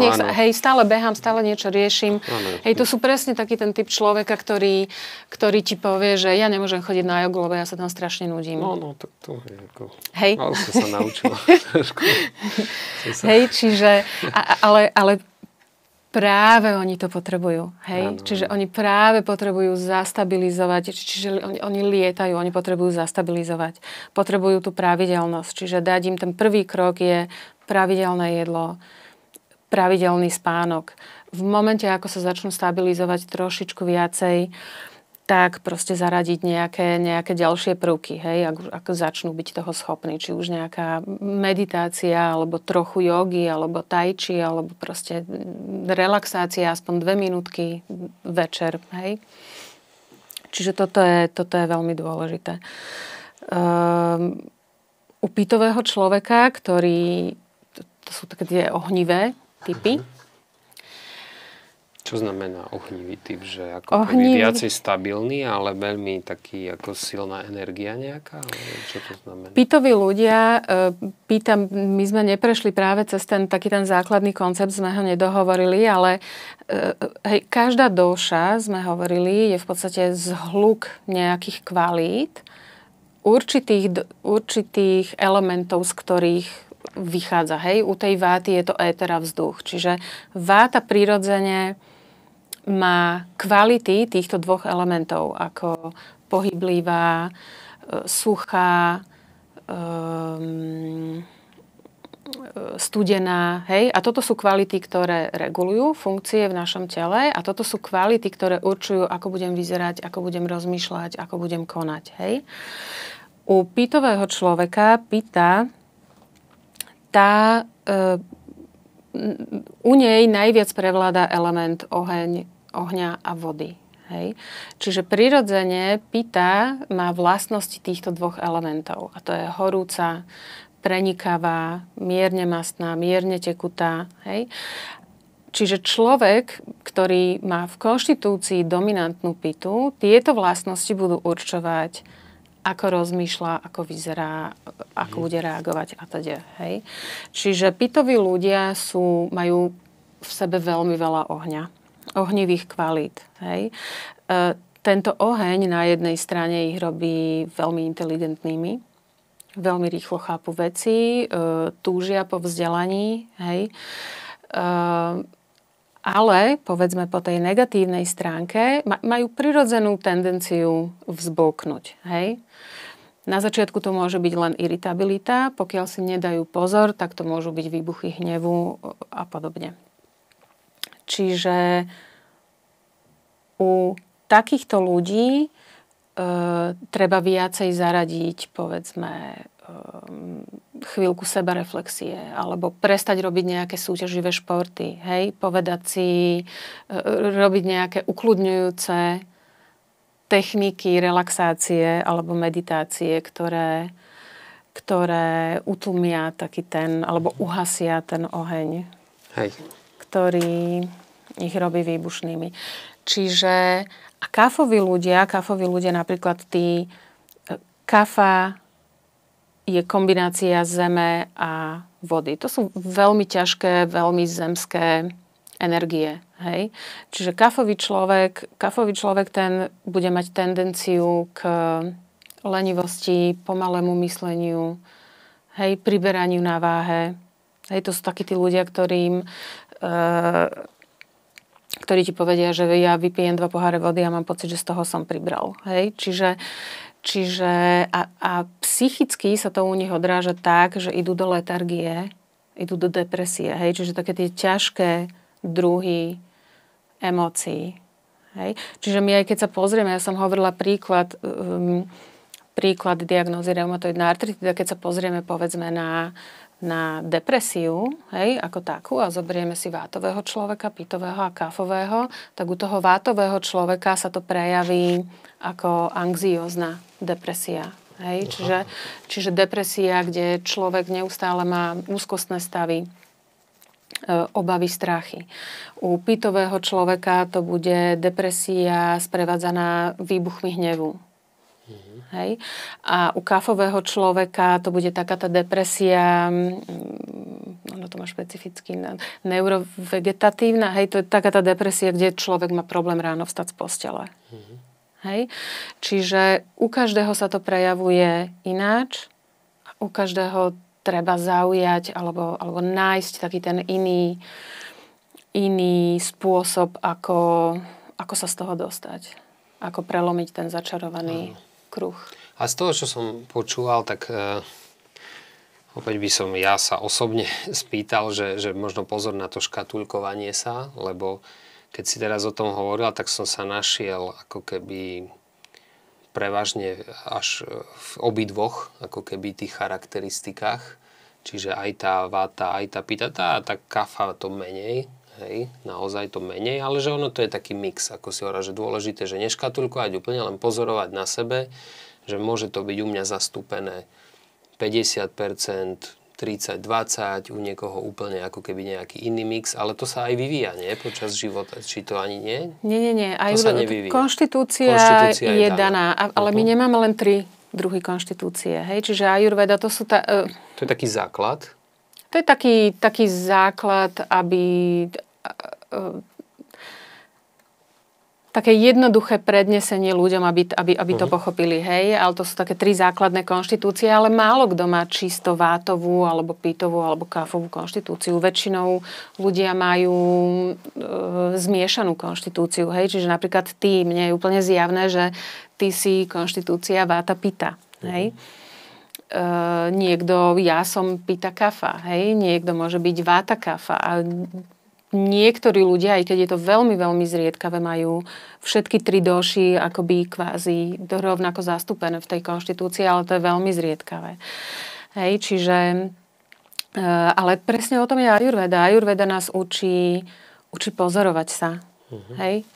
stále behám, stále niečo riešim. Hej, to sú presne taký ten typ človeka, ktorý ti povie, že ja nemôžem chodiť na jogu, lebo ja sa tam strašne nudím. No, tak to je ako... Hej. Ale som sa naučila. Hej, čiže... Ale práve oni to potrebujú. Hej? Áno, Čiže áno. oni práve potrebujú zastabilizovať, čiže oni lietajú, oni potrebujú zastabilizovať. Potrebujú tú pravidelnosť. Čiže dať im ten prvý krok je pravidelné jedlo, pravidelný spánok. V momente, ako sa začnú stabilizovať trošičku viacej, tak proste zaradiť nejaké ďalšie prvky, hej, ako začnú byť toho schopní. Či už nejaká meditácia, alebo trochu jogy, alebo tai chi, alebo proste relaxácia, aspoň 2 minútky večer, hej. Čiže toto je veľmi dôležité. U pitového človeka, ktorý, to sú také tie ohnivé typy. Čo znamená ohnivý typ? Že ako viacej stabilný, ale veľmi taký ako silná energia nejaká? Čo to znamená? Pitoví ľudia, my sme neprešli práve cez ten základný koncept, sme ho nedohovorili, ale hej, každá dóša, sme hovorili, je v podstate zhluk nejakých kvalít, určitých elementov, z ktorých vychádza. Hej, u tej váty je to éter a vzduch. Čiže váta prirodzene má kvality týchto dvoch elementov, ako pohyblivá, suchá, studená. Hej? A toto sú kvality, ktoré regulujú funkcie v našom tele a toto sú kvality, ktoré určujú, ako budem vyzerať, ako budem rozmýšľať, ako budem konať. Hej? U pitového človeka pita u nej najviac prevláda element ohňa a vody. Hej. Čiže prirodzene pita má vlastnosti týchto dvoch elementov. A to je horúca, prenikavá, mierne mastná, mierne tekutá. Hej. Čiže človek, ktorý má v konštitúcii dominantnú pitu, tieto vlastnosti budú určovať, ako rozmýšľa, ako vyzerá, ako bude reagovať a teda. Hej. Čiže pitoví ľudia majú v sebe veľmi veľa ohňa. Ohnivých kvalít. Hej. Tento oheň na jednej strane ich robí veľmi inteligentnými, veľmi rýchlo chápu veci, túžia po vzdelaní, hej. Ale, povedzme, po tej negatívnej stránke majú prirodzenú tendenciu vzbĺknuť, hej. Na začiatku to môže byť len iritabilita, pokiaľ si nedajú pozor, tak to môžu byť výbuchy hnevu a podobne. Čiže u takýchto ľudí treba viacej zaradiť, povedzme, chvíľku sebareflexie alebo prestať robiť nejaké súťaživé športy. Hej? Povedať si, robiť nejaké ukľudňujúce techniky relaxácie alebo meditácie, ktoré utlmia taký alebo uhasia ten oheň. Hej. Ktorý ich robí výbušnými. Čiže a kafoví ľudia napríklad kafa je kombinácia zeme a vody. To sú veľmi ťažké, veľmi zemské energie. Hej? Čiže kafový človek ten bude mať tendenciu k lenivosti, pomalému mysleniu, hej, priberaniu na váhe. Hej, to sú takí tí ľudia, ktorí ti povedia, že ja vypijem 2 poháre vody a mám pocit, že z toho som pribral. Hej? Čiže a psychicky sa to u nich odráža tak, že idú do letargie, idú do depresie. Hej? Čiže také tie ťažké druhy emócií. Hej? Čiže my aj keď sa pozrieme, ja som hovorila príklad diagnózy reumatoidná artritida, keď sa pozrieme povedzme na depresiu, hej, ako takú a zoberieme si vátového človeka, pitového a kafového, tak u toho vátového človeka sa to prejaví ako anxiózna depresia. Hej? Čiže depresia, kde človek neustále má úzkostné stavy, obavy, strachy. U pitového človeka to bude depresia sprevádzaná výbuchmi hnevu. Hej. A u kafového človeka to bude taká tá depresia, ono to má špecificky, neurovegetatívna, hej, to je taká tá depresia, kde človek má problém ráno vstať z postele. Hej. Čiže u každého sa to prejavuje ináč, u každého treba zaujať alebo nájsť taký ten iný spôsob, ako sa z toho dostať. Ako prelomiť ten začarovaný kruh. A z toho, čo som počúval, tak opäť by som ja sa osobne spýtal, že možno pozor na to škatulkovanie sa, lebo keď si teraz o tom hovorila, tak som sa našiel ako keby prevažne až v obidvoch, ako keby tých charakteristikách. Čiže aj tá vata, aj tá pita, tá kafa to menej, hej, naozaj to menej, ale že ono to je taký mix, ako si hovorila, že dôležité, že neškatulkovať úplne, len pozorovať na sebe, že môže to byť u mňa zastúpené 50%, 30, 20, u niekoho úplne ako keby nejaký iný mix, ale to sa aj vyvíja, nie? Počas života. Či to ani nie? Nie. To sa nevyvíja. Konštitúcia je daná. Ale my nemáme len 3 druhy konštitúcie. Hej? Čiže ajurveda to sú... To je taký základ? To je taký základ, aby... také jednoduché prednesenie ľuďom, aby to pochopili, hej. Ale to sú také 3 základné konštitúcie, ale málo kto má čisto vátovú, alebo pitovú, alebo káfovú konštitúciu. Väčšinou ľudia majú zmiešanú konštitúciu, hej. Čiže napríklad mne je úplne zjavné, že ty si konštitúcia váta pita, hej. Niekto, ja som pita kafa, hej. Niekto môže byť váta kafa a niektorí ľudia, aj keď je to veľmi, veľmi zriedkavé, majú všetky 3 doši akoby kvázi rovnako zastúpené v tej konštitúcii, ale to je veľmi zriedkavé. Hej, čiže... Ale presne o tom je ajurveda. Ajurveda nás učí pozorovať sa. Hej?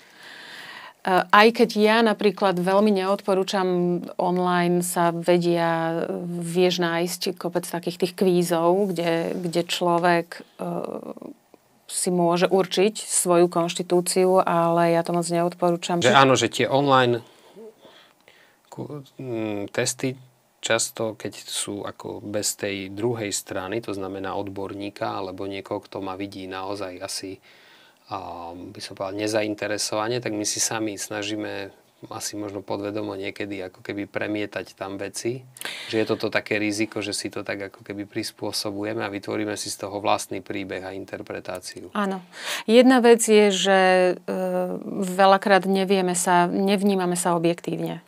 Aj keď ja napríklad veľmi neodporúčam online sa vieš nájsť kopec takých tých kvízov, kde človek... si môže určiť svoju konštitúciu, ale ja to moc neodporúčam. Že áno, že tie online testy často, keď sú ako bez tej druhej strany, to znamená odborníka, alebo niekoho, kto ma vidí naozaj asi, by som povedal, nezainteresovane, tak my si sami snažíme asi možno podvedomo niekedy ako keby premietať tam veci. Že je toto také riziko, že si to tak ako keby prispôsobujeme a vytvoríme si z toho vlastný príbeh a interpretáciu. Áno. Jedna vec je, že veľakrát nevnímame sa objektívne.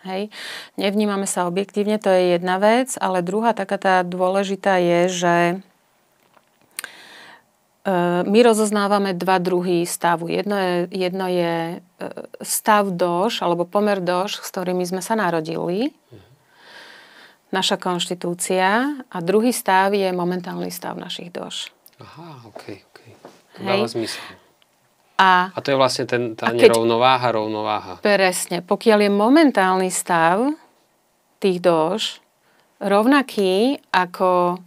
Hej? Nevnímame sa objektívne, to je jedna vec, ale druhá taká tá dôležitá je, že my rozoznávame 2 druhy stavu. Jedno je stav doš, alebo pomer doš, s ktorými sme sa narodili. Naša konštitúcia. A druhý stav je momentálny stav našich doš. Aha, okej. To dáva zmysel. A to je vlastne tá rovnováha. Presne. Pokiaľ je momentálny stav tých doš rovnaký ako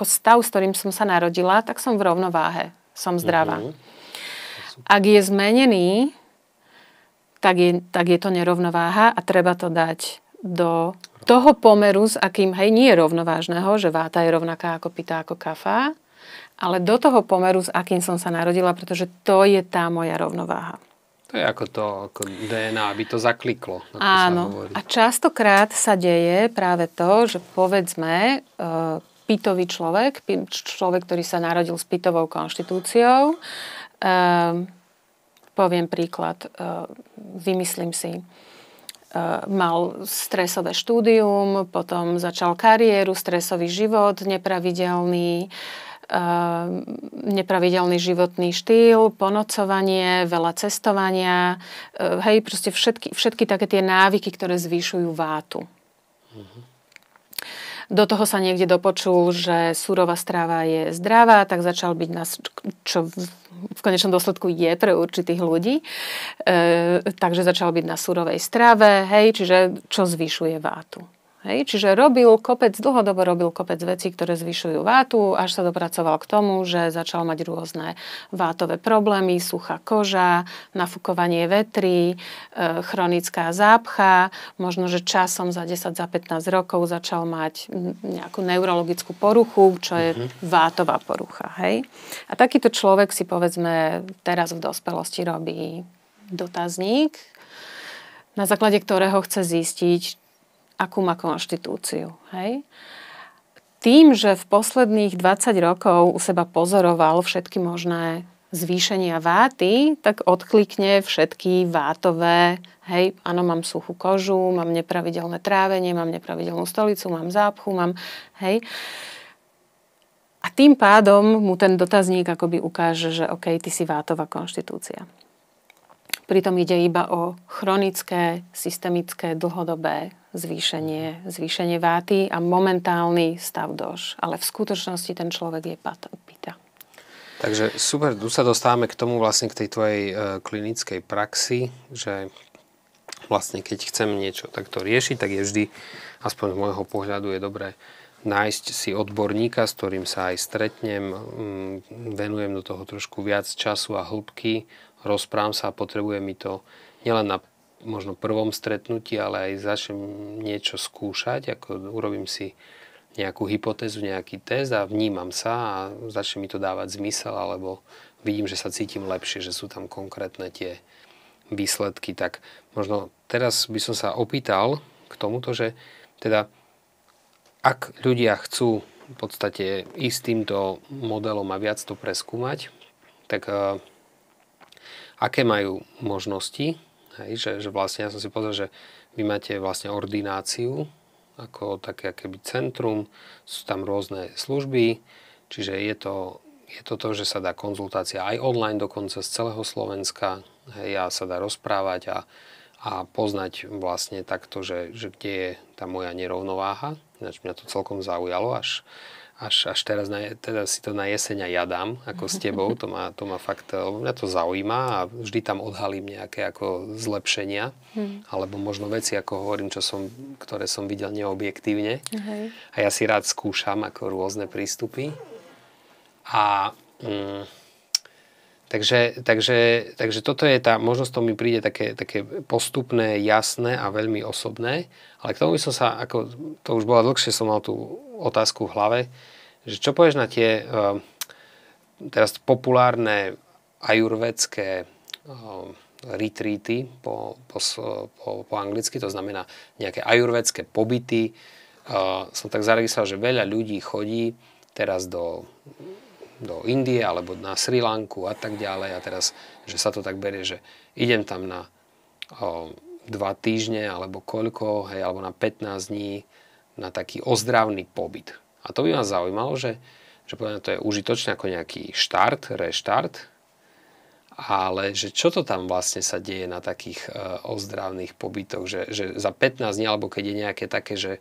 stav, s ktorým som sa narodila, tak som v rovnováhe. Som zdravá. Ak je zmenený, tak je to nerovnováha a treba to dať do toho pomeru, s akým, nie je rovnovážneho, že váta je rovnaká ako pita, ako kafa, ale do toho pomeru, s akým som sa narodila, pretože to je tá moja rovnováha. To je ako DNA, aby to zakliklo. Áno. A častokrát sa deje práve to, že povedzme... pitový človek, ktorý sa narodil s pitovou konštitúciou. Poviem príklad, vymyslím si. Mal stresové štúdium, potom začal kariéru, stresový život, nepravidelný životný štýl, ponocovanie, veľa cestovania. Proste všetky také tie návyky, ktoré zvyšujú vátu. Do toho sa niekde dopočul, že surová strava je zdravá, tak začal byť čo v konečnom dôsledku je pre určitých ľudí. Takže začal byť na surovej strave, čiže čo zvyšuje vátu. Čiže dlhodobo robil kopec vecí, ktoré zvyšujú vátu, až sa dopracoval k tomu, že začal mať rôzne vátové problémy, suchá koža, nafúkovanie vetry, chronická zápcha, možno, že časom za 10, za 15 rokov začal mať nejakú neurologickú poruchu, čo je vátová porucha. A takýto človek si povedzme teraz v dospelosti robí dotazník, na základe ktorého chce zistiť, akú má konštitúciu. tým, že v posledných 20 rokov u seba pozoroval všetky možné zvýšenia váty, tak odklikne všetky vátové, hej, áno, mám suchú kožu, mám nepravidelné trávenie, mám nepravidelnú stolicu, mám zápchu, hej. A tým pádom mu ten dotazník akoby ukáže, že OK, ty si vátová konštitúcia. Pritom ide iba o chronické, systemické, dlhodobé zvýšenie váty a momentálny stav DOŽ. Ale v skutočnosti ten človek je pita. Takže super, tu sa dostávame k tomu vlastne k tej tvojej klinickej praxi, že vlastne keď chcem niečo takto riešiť, tak je vždy, aspoň z môjho pohľadu, je dobré nájsť si odborníka, s ktorým sa aj stretnem, venujem do toho trošku viac času a hĺbky, rozprávam sa a potrebujem mi to nielen na možno prvom stretnutí, ale aj začnem niečo skúšať, ako urobím si nejakú hypotézu, nejaký test a vnímam sa a začne mi to dávať zmysel, alebo vidím, že sa cítim lepšie, že sú tam konkrétne tie výsledky. Tak možno teraz by som sa opýtal k tomuto, že teda ak ľudia chcú v podstate ísť týmto modelom a viac to preskúmať, tak aké majú možnosti? Hej, že vlastne ja som si povedal, že vy máte vlastne ordináciu ako také akéby centrum, sú tam rôzne služby, čiže je to, že sa dá konzultácia aj online dokonca z celého Slovenska, hej, a sa dá rozprávať a poznať vlastne takto, že kde je tá moja nerovnováha. Ináč mňa to celkom zaujalo, až teraz teda si to na jeseň aj ja dám, ako s tebou, to ma fakt, lebo mňa to zaujíma a vždy tam odhalím nejaké ako zlepšenia, alebo možno veci, ako hovorím, ktoré som videl neobjektívne. A ja si rád skúšam ako rôzne prístupy. A takže toto je tá možnosť, to mi príde také postupné, jasné a veľmi osobné. Ale k tomu by som sa, to už bola dlhšie, som mal tú otázku v hlave, že čo povieš na tie teraz populárne ajurvédske retreaty po anglicky, to znamená nejaké ajurvédske pobyty. Som tak zaregistroval, že veľa ľudí chodí teraz do Indie alebo na Sri Lanku a tak ďalej a teraz, že sa to tak berie, že idem tam na 2 týždne alebo koľko, hej, alebo na 15 dní na taký ozdravný pobyt. A to by ma zaujímalo, že poviem, to je užitočné ako nejaký reštart, ale že čo to tam vlastne sa deje na takých ozdravných pobytoch, že za 15 dní, alebo keď je nejaké také, že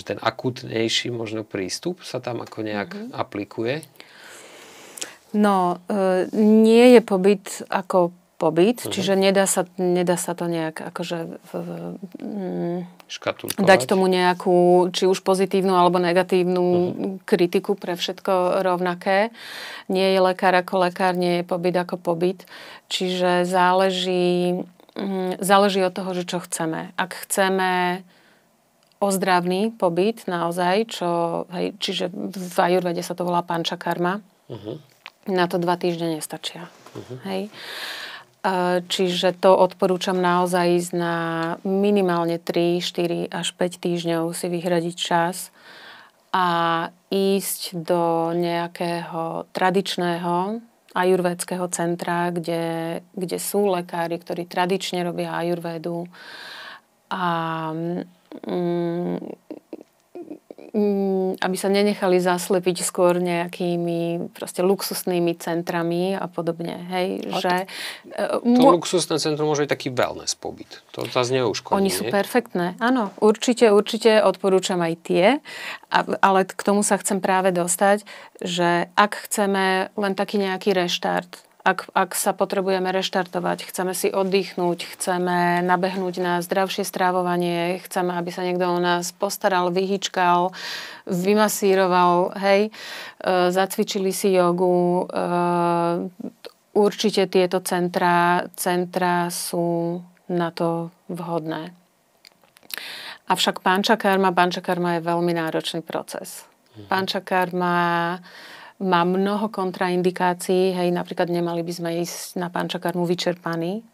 ten akutnejší možno prístup sa tam ako nejak aplikuje? No, nie je pobyt ako pobyt, čiže nedá sa to nejak akože dať tomu nejakú, či už pozitívnu alebo negatívnu kritiku, pre všetko rovnaké. Nie je lekár ako lekár, nie je pobyt ako pobyt. Čiže záleží od toho, že čo chceme. Ak chceme ozdravný pobyt naozaj, čiže v ajurvede sa to volá pančakarma, na to 2 týždne nestačia. Hej. Čiže to odporúčam naozaj ísť na minimálne 3, 4 až 5 týždňov si vyhradiť čas a ísť do nejakého tradičného ajurvédskeho centra, kde sú lekári, ktorí tradične robia ajurvédu a aby sa nenechali zaslepiť skôr nejakými proste luxusnými centrami a podobne. Hej, to luxusné centrum môže byť taký wellness pobyt. To zase neuškodí. Oni sú perfektné. Áno, určite odporúčam aj tie, ale k tomu sa chcem práve dostať, že ak chceme len taký nejaký reštart, ak sa potrebujeme reštartovať, chceme si oddychnúť, chceme nabehnúť na zdravšie strávovanie, chceme, aby sa niekto o nás postaral, vyhýčkal, vymasíroval, hej, zacvičili si jogu. Určite tieto centra sú na to vhodné. Avšak pančakarma je veľmi náročný proces. Pančakarma má mnoho kontraindikácií, hej, napríklad nemali by sme ísť na pančakarmu vyčerpaní.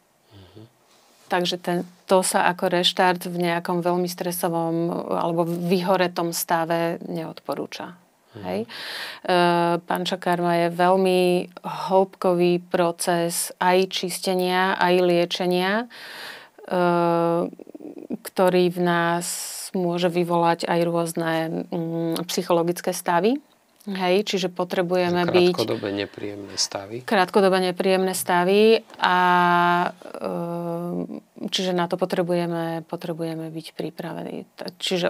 Takže to sa ako reštart v nejakom veľmi stresovom alebo vyhoretom stave neodporúča. Hej. Pančakarma je veľmi hĺbkový proces aj čistenia, aj liečenia, ktorý v nás môže vyvolať aj rôzne psychologické stavy. Hej, čiže potrebujeme byť... Krátkodobé nepríjemné stavy a čiže na to potrebujeme byť pripravení. Čiže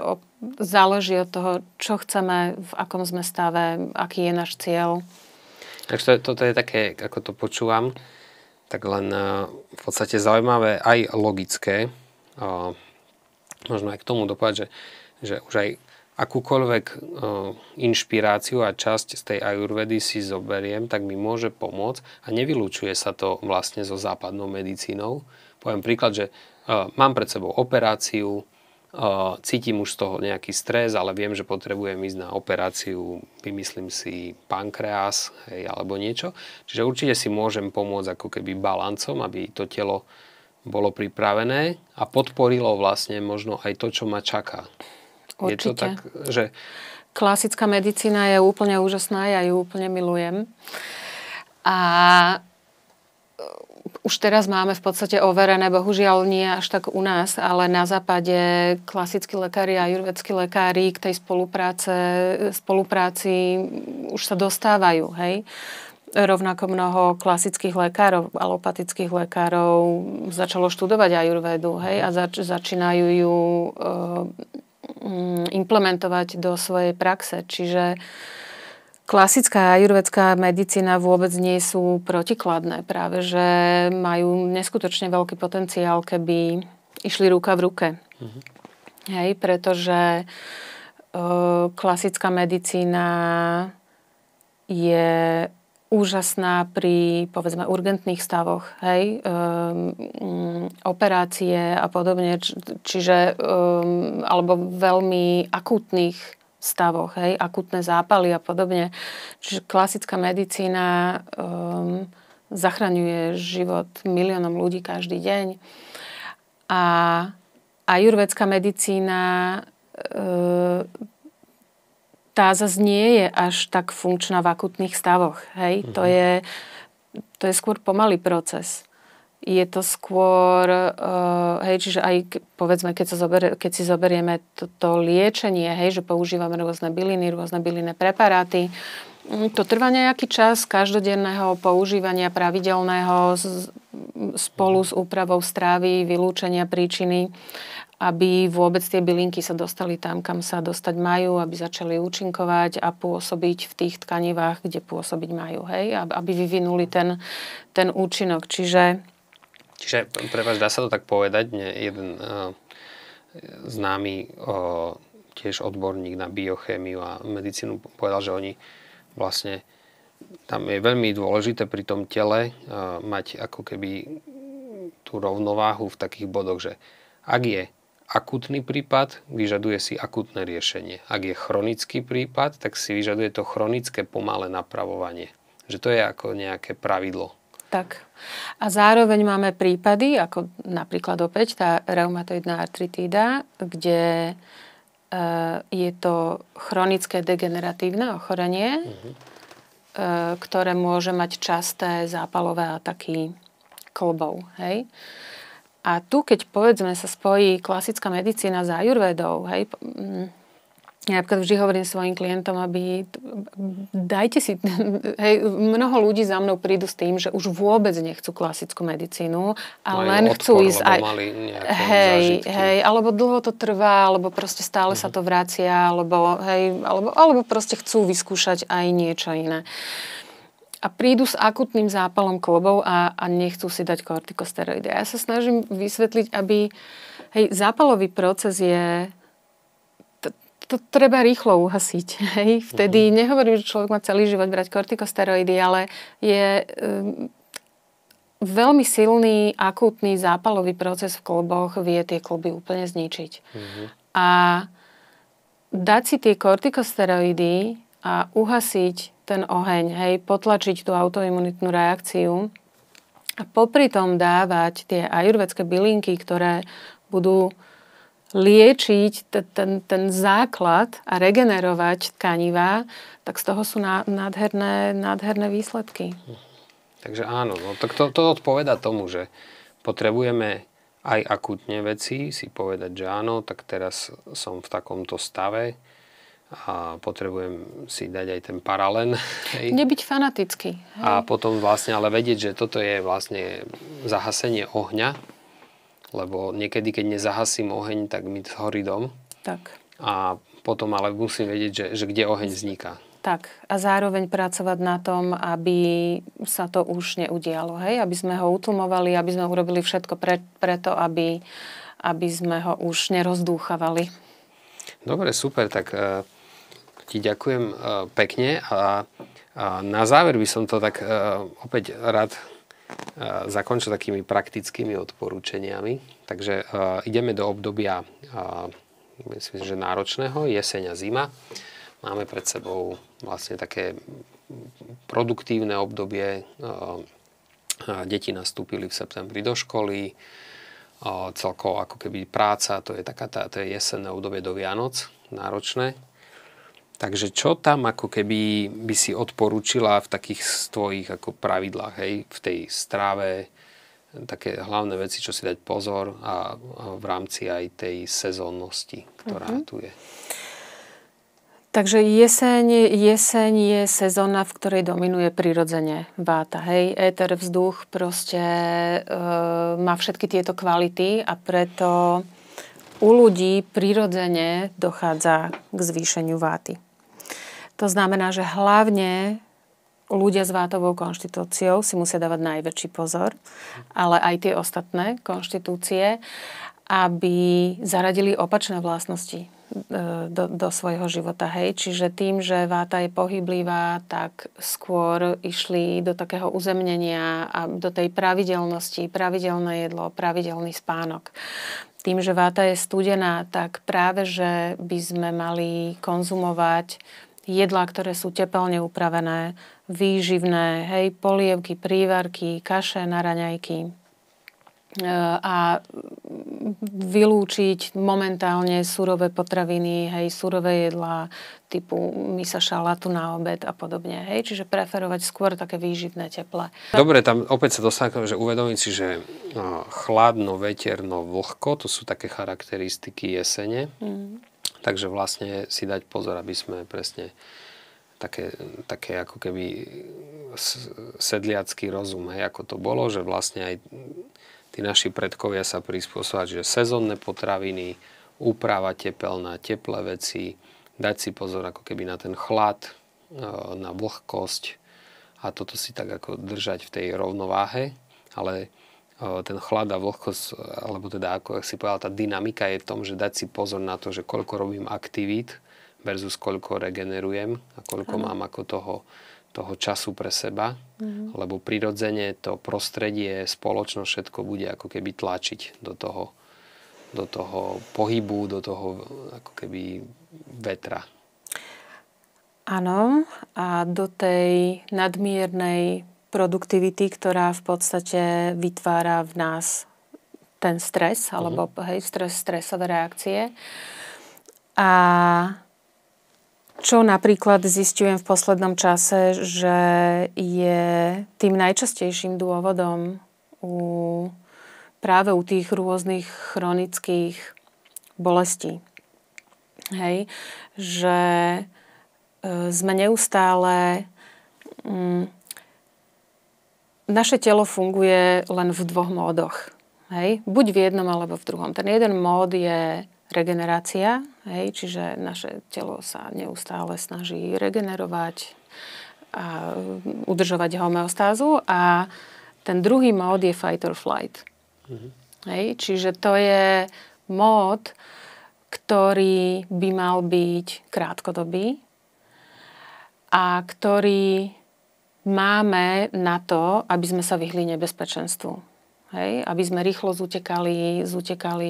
záleží od toho, čo chceme, v akom sme stave, aký je náš cieľ. Takže toto je také, ako to počúvam, tak len v podstate zaujímavé aj logické. Možno aj k tomu dopovedať, že už aj akúkoľvek inšpiráciu a časť z tej ajurvedy si zoberiem, tak mi môže pomôcť a nevylučuje sa to vlastne so západnou medicínou. Poviem príklad, že mám pred sebou operáciu, cítim už z toho nejaký stres, ale viem, že potrebujem ísť na operáciu, vymyslím si pankreas, alebo niečo. Čiže určite si môžem pomôcť ako keby balancom, aby to telo bolo pripravené a podporilo vlastne možno aj to, čo ma čaká. Určite. Je to tak, že... Klasická medicína je úplne úžasná, ja ju úplne milujem. A už teraz máme v podstate overené, bohužiaľ nie až tak u nás, ale na západe klasickí lekári a ajurvédski lekári k tej spolupráci už sa dostávajú, hej. Rovnako mnoho klasických lekárov, alopatických lekárov začalo študovať ajurvédu, hej, a začínajú ju implementovať do svojej praxe. Čiže klasická ajurvédská medicína vôbec nie sú protikladné. Práve, že majú neskutočne veľký potenciál, keby išli ruka v ruke. Hej, pretože klasická medicína je úžasná pri, povedzme, urgentných stavoch, hej, operácie a podobne, čiže, alebo veľmi akútnych stavoch, hej, akútne zápaly a podobne. Čiže klasická medicína zachraňuje život miliónom ľudí každý deň. A ajurvédská medicína tá zase nie je až tak funkčná v akutných stavoch. Hej? To je skôr pomalý proces. Je to skôr, čiže aj povedzme, keď si zoberieme to liečenie, hej, že používame rôzne bylinné preparáty, to trvá nejaký čas každodenného používania pravidelného spolu s úpravou strávy, vylúčenia príčiny, aby vôbec tie bylinky sa dostali tam, kam sa dostať majú, aby začali účinkovať a pôsobiť v tých tkanivách, kde pôsobiť majú. Hej? Aby vyvinuli ten účinok. Čiže prepáč, dá sa to tak povedať, jeden známy tiež odborník na biochémiu a medicínu povedal, že oni vlastne tam je veľmi dôležité pri tom tele mať ako keby tú rovnováhu v takých bodoch, že ak je akútny prípad, vyžaduje si akútne riešenie. Ak je chronický prípad, tak si vyžaduje to chronické pomalé napravovanie. Že to je ako nejaké pravidlo. Tak. A zároveň máme prípady, ako napríklad opäť tá reumatoidná artritída, kde je to chronické degeneratívne ochorenie, ktoré môže mať časté zápalové ataky klbov. Hej? A tu, keď povedzme sa spojí klasická medicína s ajurvédou, hej, ja napríklad vždy hovorím svojim klientom, dajte si, hej, mnoho ľudí za mnou prídu s tým, že už vôbec nechcú klasickú medicínu, ale len chcú ísť aj... Hej, alebo dlho to trvá, alebo proste stále sa to vracia, alebo proste chcú vyskúšať aj niečo iné. A prídu s akutným zápalom klbov a nechcú si dať kortikosteroidy. Ja sa snažím vysvetliť, aby zápalový proces je... To treba rýchlo uhasiť. Hej? Vtedy nehovorím, že človek má celý život brať kortikosteroidy, ale je veľmi silný akútny zápalový proces v klboch, vie tie klby úplne zničiť. A dať si tie kortikosteroidy a uhasiť ten oheň, hej, potlačiť tú autoimunitnú reakciu a popri tom dávať tie ajurvédske bylinky, ktoré budú liečiť ten základ a regenerovať tkanivá, tak z toho sú nádherné výsledky. Takže áno, no, tak to odpoveda tomu, že potrebujeme aj akútne veci si povedať, že áno, tak teraz som v takomto stave a potrebujem si dať aj ten paralen. Hej. Nebyť fanatický. Hej. A potom vlastne ale vedieť, že toto je vlastne zahasenie ohňa, lebo niekedy, keď nezahasím oheň, tak mi zhorí dom. Tak. A potom ale musím vedieť, že kde oheň vzniká. Tak. A zároveň pracovať na tom, aby sa to už neudialo. Hej? Aby sme ho utlmovali, aby sme urobili všetko preto, aby sme ho už nerozdúchavali. Dobre, super. Tak ti ďakujem pekne. A na záver by som to tak opäť rád zakončil takými praktickými odporúčaniami. Takže ideme do obdobia myslím, že náročného, jeseň a zima. Máme pred sebou vlastne také produktívne obdobie. Deti nastúpili v septembri do školy. Celkovo ako keby práca, to je jesenné obdobie do Vianoc, náročné. Takže čo tam ako keby by si odporúčila v takých tvojich ako pravidlách, hej, v tej strave, také hlavné veci, čo si dať pozor a v rámci aj tej sezónnosti, ktorá tu je. Takže jeseň je sezóna, v ktorej dominuje prirodzene váta. Hej? Éter, vzduch proste má všetky tieto kvality a preto u ľudí prirodzene dochádza k zvýšeniu váty. To znamená, že hlavne ľudia s vátovou konštitúciou si musia dávať najväčší pozor, ale aj tie ostatné konštitúcie, aby zaradili opačné vlastnosti do svojho života. Hej. Čiže tým, že váta je pohyblivá, tak skôr išli do takého uzemnenia a do tej pravidelnosti, pravidelné jedlo, pravidelný spánok. Tým, že váta je studená, tak práve, že by sme mali konzumovať jedlá, ktoré sú tepelne upravené, výživné, hej, polievky, prívarky, kaše na raňajky a vylúčiť momentálne surové potraviny, hej, surové jedlá typu misa šalátu na obed a podobne. Hej, čiže preferovať skôr také výživné, teplé. Dobre, tam opäť sa dostaneme, že uvedomiť si, že chladno, veterno, vlhko, to sú také charakteristiky jesene. Takže vlastne si dať pozor, aby sme presne také ako keby sedliacký rozum, hej, ako to bolo, že vlastne aj tí naši predkovia sa prispôsobili, že sezónne potraviny, úprava tepelná, teplé veci, dať si pozor ako keby na ten chlad, na vlhkosť a toto si tak ako držať v tej rovnováhe, ale ten chlad a vlhkosť, alebo teda ako si povedal, tá dynamika je v tom, že dať si pozor na to, že koľko robím aktivít versus koľko regenerujem a koľko mám ako toho času pre seba, lebo prirodzene to prostredie, spoločnosť, všetko bude ako keby tlačiť do toho pohybu, do toho ako keby vetra. Áno, a do tej nadmiernej produktivity, ktorá v podstate vytvára v nás ten stres, alebo stresové reakcie. A čo napríklad zistujem v poslednom čase, že je tým najčastejším dôvodom práve u tých rôznych chronických bolestí. Hej, že sme neustále... Naše telo funguje len v dvoch módoch. Hej? Buď v jednom, alebo v druhom. Ten jeden mód je regenerácia, hej? Čiže naše telo sa neustále snaží regenerovať a udržovať homeostázu. A ten druhý mód je fight or flight. Hej? Čiže to je mód, ktorý by mal byť krátkodobý a ktorý máme na to, aby sme sa vyhli nebezpečenstvu. Hej? Aby sme rýchlo zutekali,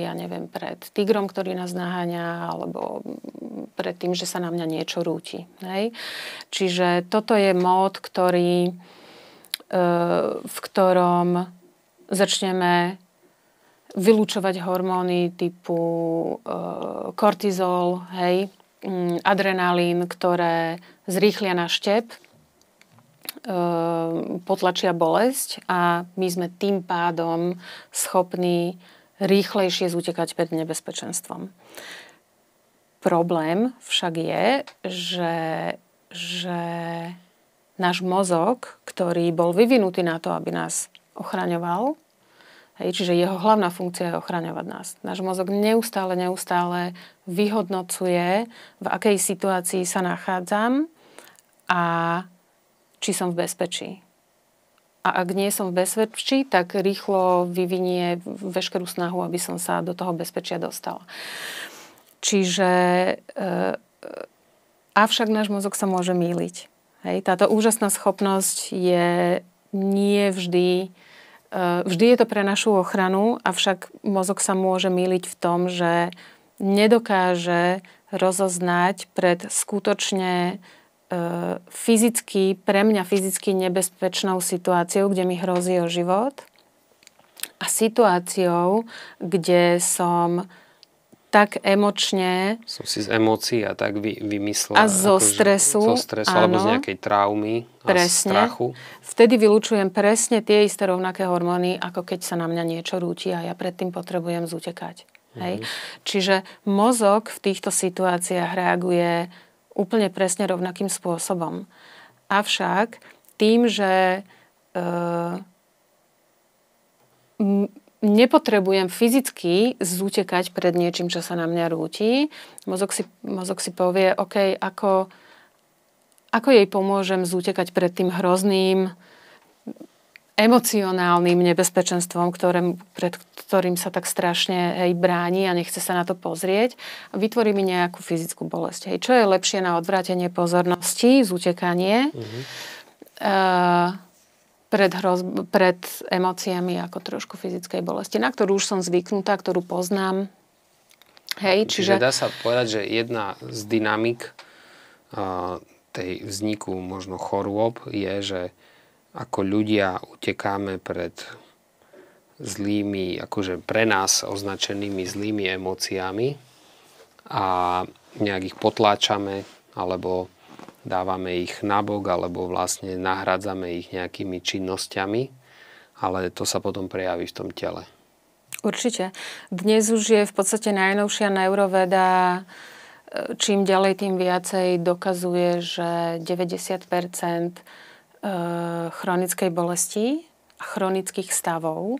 ja neviem, pred tigrom, ktorý nás naháňa, alebo pred tým, že sa na mňa niečo rúti. Hej? Čiže toto je mód, v ktorom začneme vylúčovať hormóny typu kortizol, hej, adrenalín, ktoré zrýchlia náš štep, potlačia bolesť a my sme tým pádom schopní rýchlejšie zutekať pred nebezpečenstvom. Problém však je, že náš mozog, ktorý bol vyvinutý na to, aby nás ochraňoval, čiže jeho hlavná funkcia je ochraňovať nás. Náš mozog neustále vyhodnocuje, v akej situácii sa nachádzam a či som v bezpečí. A ak nie som v bezpečí, tak rýchlo vyvinie veškerú snahu, aby som sa do toho bezpečia dostala. Čiže avšak náš mozog sa môže mýliť. Hej, táto úžasná schopnosť je nie vždy je to pre našu ochranu, avšak mozog sa môže mýliť v tom, že nedokáže rozoznať pred skutočne pre mňa fyzicky nebezpečnou situáciou, kde mi hrozí o život a situáciou, kde som tak emočne... Som si z emócií a tak vymyslela. A zo stresu. Zo stresu, áno, alebo z nejakej traumy a strachu. Vtedy vylučujem presne tie isté rovnaké hormóny, ako keď sa na mňa niečo rúti a ja predtým potrebujem zutekať. Hej? Čiže mozog v týchto situáciách reaguje úplne presne rovnakým spôsobom. Avšak tým, že nepotrebujem fyzicky zutekať pred niečím, čo sa na mňa rúti, mozog si povie, OK, ako jej pomôžem zutekať pred tým hrozným emocionálnym nebezpečenstvom, pred ktorým sa tak strašne bráni a nechce sa na to pozrieť. A vytvorí mi nejakú fyzickú bolesť. Čo je lepšie na odvrátenie pozornosti, zutekanie pred emóciami ako trošku fyzickej bolesti, na ktorú už som zvyknutá, ktorú poznám. Čiže dá sa povedať, že jedna z dynamik tej vzniku možno chorôb je, že ako ľudia utekáme pred zlými, akože pre nás označenými zlými emóciami a nejak ich potláčame, alebo dávame ich nabok, alebo vlastne nahradzame ich nejakými činnosťami, ale to sa potom prejaví v tom tele. Určite. Dnes už je v podstate najnovšia neuroveda, čím ďalej, tým viacej dokazuje, že 90% chronickej bolesti a chronických stavov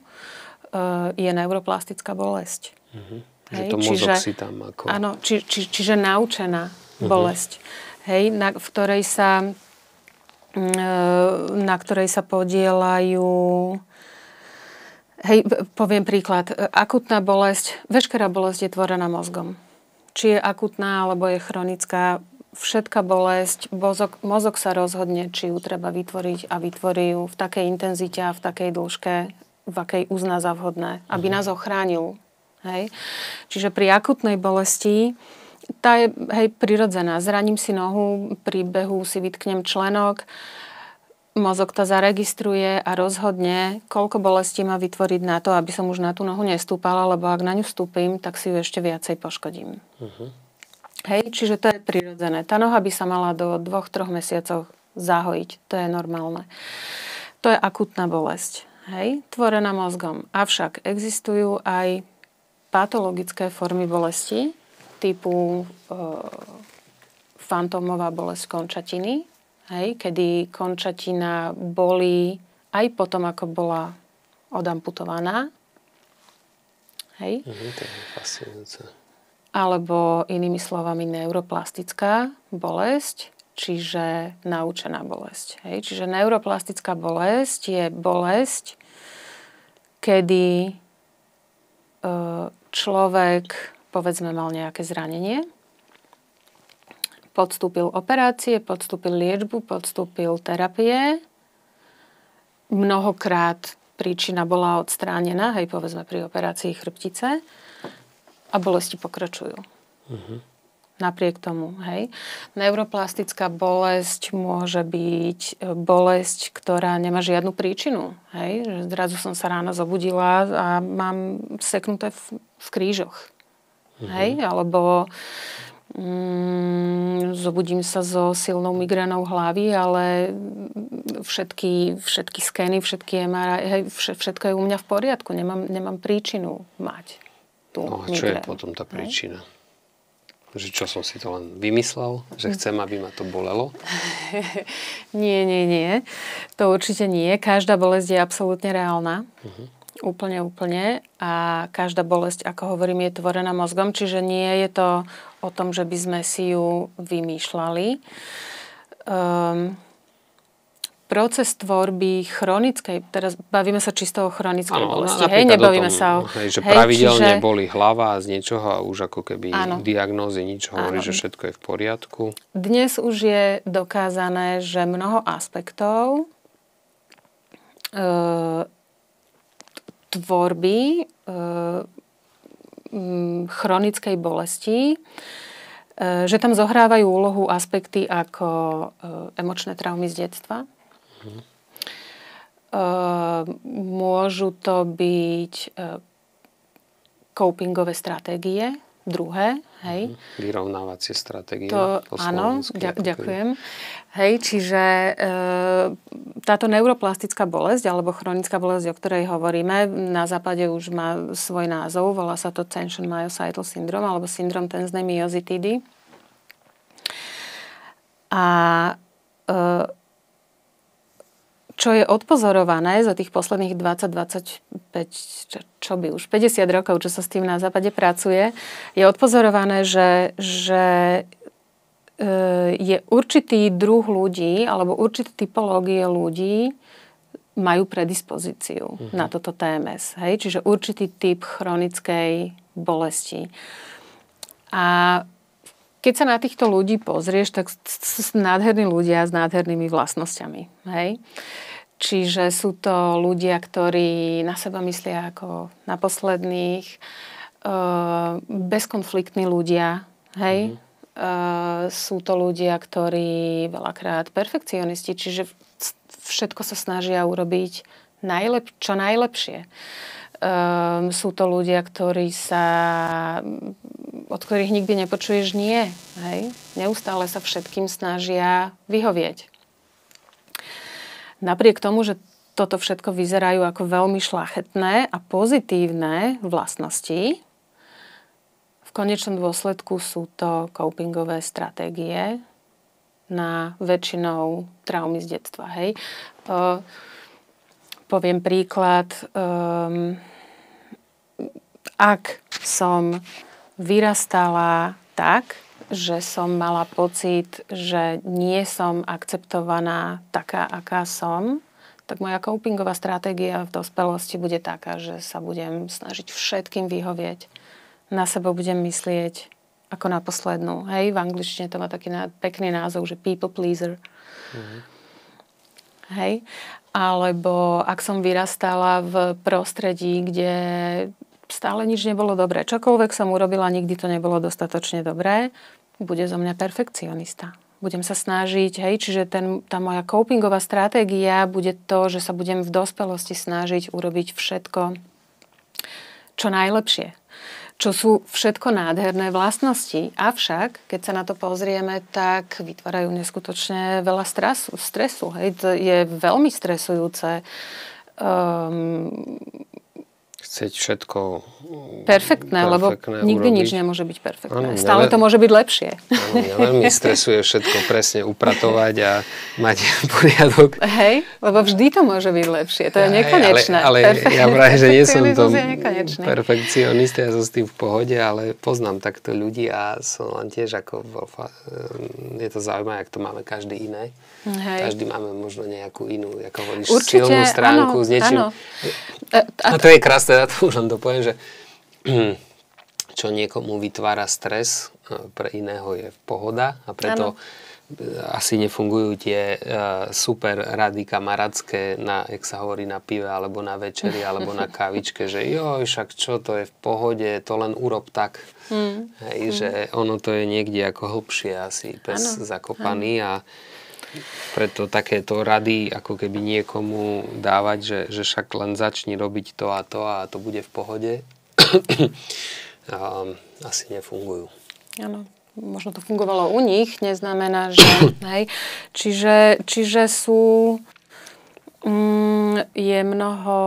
je neuroplastická bolesť. Že to mozog si tam ako... Áno, čiže naučená bolesť. Na ktorej sa podieľajú... Poviem príklad. Akutná bolesť, veškerá bolesť je tvorená mozgom. Či je akutná, alebo je chronická, všetká bolesť, mozog sa rozhodne, či ju treba vytvoriť a vytvorí ju v takej intenzite a v takej dĺžke, v akej uzná za vhodné, aby nás ochránil. Hej? Čiže pri akutnej bolesti tá je prirodzená. Zraním si nohu, pri behu si vytknem členok, mozog to zaregistruje a rozhodne, koľko bolesti má vytvoriť na to, aby som už na tú nohu nestúpala, lebo ak na ňu vstúpim, tak si ju ešte viacej poškodím. Čiže to je prirodzené. Tá noha by sa mala do 2-3 mesiacov zahojiť. To je normálne. To je akutná bolesť. Tvorená mozgom. Avšak existujú aj patologické formy bolesti, typu fantómová bolesť končatiny, kedy končatina bolí aj potom, ako bola odamputovaná. To je fascinujúce. Alebo inými slovami neuroplastická bolesť, čiže naučená bolesť. Čiže neuroplastická bolesť je bolesť, kedy človek, povedzme, mal nejaké zranenie, podstúpil operácie, podstúpil liečbu, podstúpil terapie. Mnohokrát príčina bola odstránená, povedzme pri operácii chrbtice, a bolesti pokračujú. napriek tomu. Hej. Neuroplastická bolesť môže byť bolesť, ktorá nemá žiadnu príčinu. Hej. Že zrazu som sa ráno zobudila a mám seknuté v krížoch. Hej. Alebo zobudím sa so silnou migrénou hlavy, ale všetky skény, všetky MRI, všetko je u mňa v poriadku. Nemám príčinu mať tú No a čo migrénu. je potom tá príčina? Že čo som si to len vymyslel? Že chcem, aby ma to bolelo? Nie. To určite nie. Každá bolesť je absolútne reálna. Úplne. A každá bolesť, ako hovorím, je tvorená mozgom. Čiže nie je to o tom, že by sme si ju vymýšľali. Proces tvorby chronickej, teraz bavíme sa čisto o chronickej bolesti. Hej, nebavíme sa o... Že pravidelne boli hlava z niečoho a už ako keby diagnózy nič hovorí, že všetko je v poriadku. Dnes už je dokázané, že mnoho aspektov tvorby chronickej bolesti, že tam zohrávajú úlohu aspekty ako emočné traumy z detstva. Môžu to byť copingové stratégie, druhé. Hej. Vyrovnávacie stratégie. Áno, ďakujem. Hej, čiže táto neuroplastická bolesť alebo chronická bolesť, o ktorej hovoríme, na západe už má svoj názov, volá sa to tension myosital syndrome alebo syndrom tenznej myozitidy. A čo je odpozorované za tých posledných 20-25, čo by už 50 rokov, čo sa s tým na západe pracuje, je odpozorované, že je určitý druh ľudí alebo určité typológie ľudí majú predispozíciu na toto TMS. Hej? Čiže určitý typ chronickej bolesti. A keď sa na týchto ľudí pozrieš, tak sú nádherní ľudia s nádhernými vlastnosťami. Hej? Čiže sú to ľudia, ktorí na seba myslia ako na posledných, bezkonfliktní ľudia. Hej? Sú to ľudia, ktorí veľakrát perfekcionisti, čiže všetko sa snažia urobiť čo najlepšie. Sú to ľudia, od ktorých nikdy nepočuješ nie. Hej? Neustále sa všetkým snažia vyhovieť. Napriek tomu, že toto všetko vyzerajú ako veľmi šľachetné a pozitívne vlastnosti, v konečnom dôsledku sú to copingové stratégie na väčšinou traumy z detstva. Hej? Poviem príklad. Ak som vyrastala tak, že som mala pocit, že nie som akceptovaná taká, aká som, tak moja copingová stratégia v dospelosti bude taká, že sa budem snažiť všetkým vyhovieť. Na seba budem myslieť ako na poslednú. Hej, v angličtine to má taký pekný názov, že people pleaser. Hej. Alebo ak som vyrastala v prostredí, kde stále nič nebolo dobré. Čokoľvek som urobila, nikdy to nebolo dostatočne dobré, bude zo mňa perfekcionista. Budem sa snažiť, hej, čiže tá moja copingová stratégia bude to, že sa budem v dospelosti snažiť urobiť všetko čo najlepšie. Čo sú všetko nádherné vlastnosti. Avšak, keď sa na to pozrieme, tak vytvárajú neskutočne veľa stresu. Hej. To je veľmi stresujúce. Chcieť všetko perfektné, lebo nikdy urobiť. Nič nemôže byť perfektné. Stále to môže byť lepšie. Áno, mňa veľmi stresuje všetko presne upratovať a mať poriadok. Hej, lebo vždy to môže byť lepšie. To je nekonečné. Ale ja práve, že nie som to perfekcionista, ja som s tým v pohode, ale poznám takto ľudí a som len tiež ako je to zaujímavé, jak to máme každý iné. Hej. Každý máme možno nejakú inú, ako hovoríš, silnú stránku s niečím. Áno. A to je krásne, ja to už len dopoviem, že čo niekomu vytvára stres, pre iného je pohoda a preto asi nefungujú tie super rady kamarátske jak sa hovorí, na pive alebo na večeri alebo na kávičke, že joj, však čo, to je v pohode, to len urob tak. Hej, že ono to je niekde ako hlbšie asi pes zakopaný a preto takéto rady ako keby niekomu dávať, že však len začni robiť to a to bude v pohode, asi nefungujú. Áno. Možno to fungovalo u nich, neznamená, že... Hej. Čiže je mnoho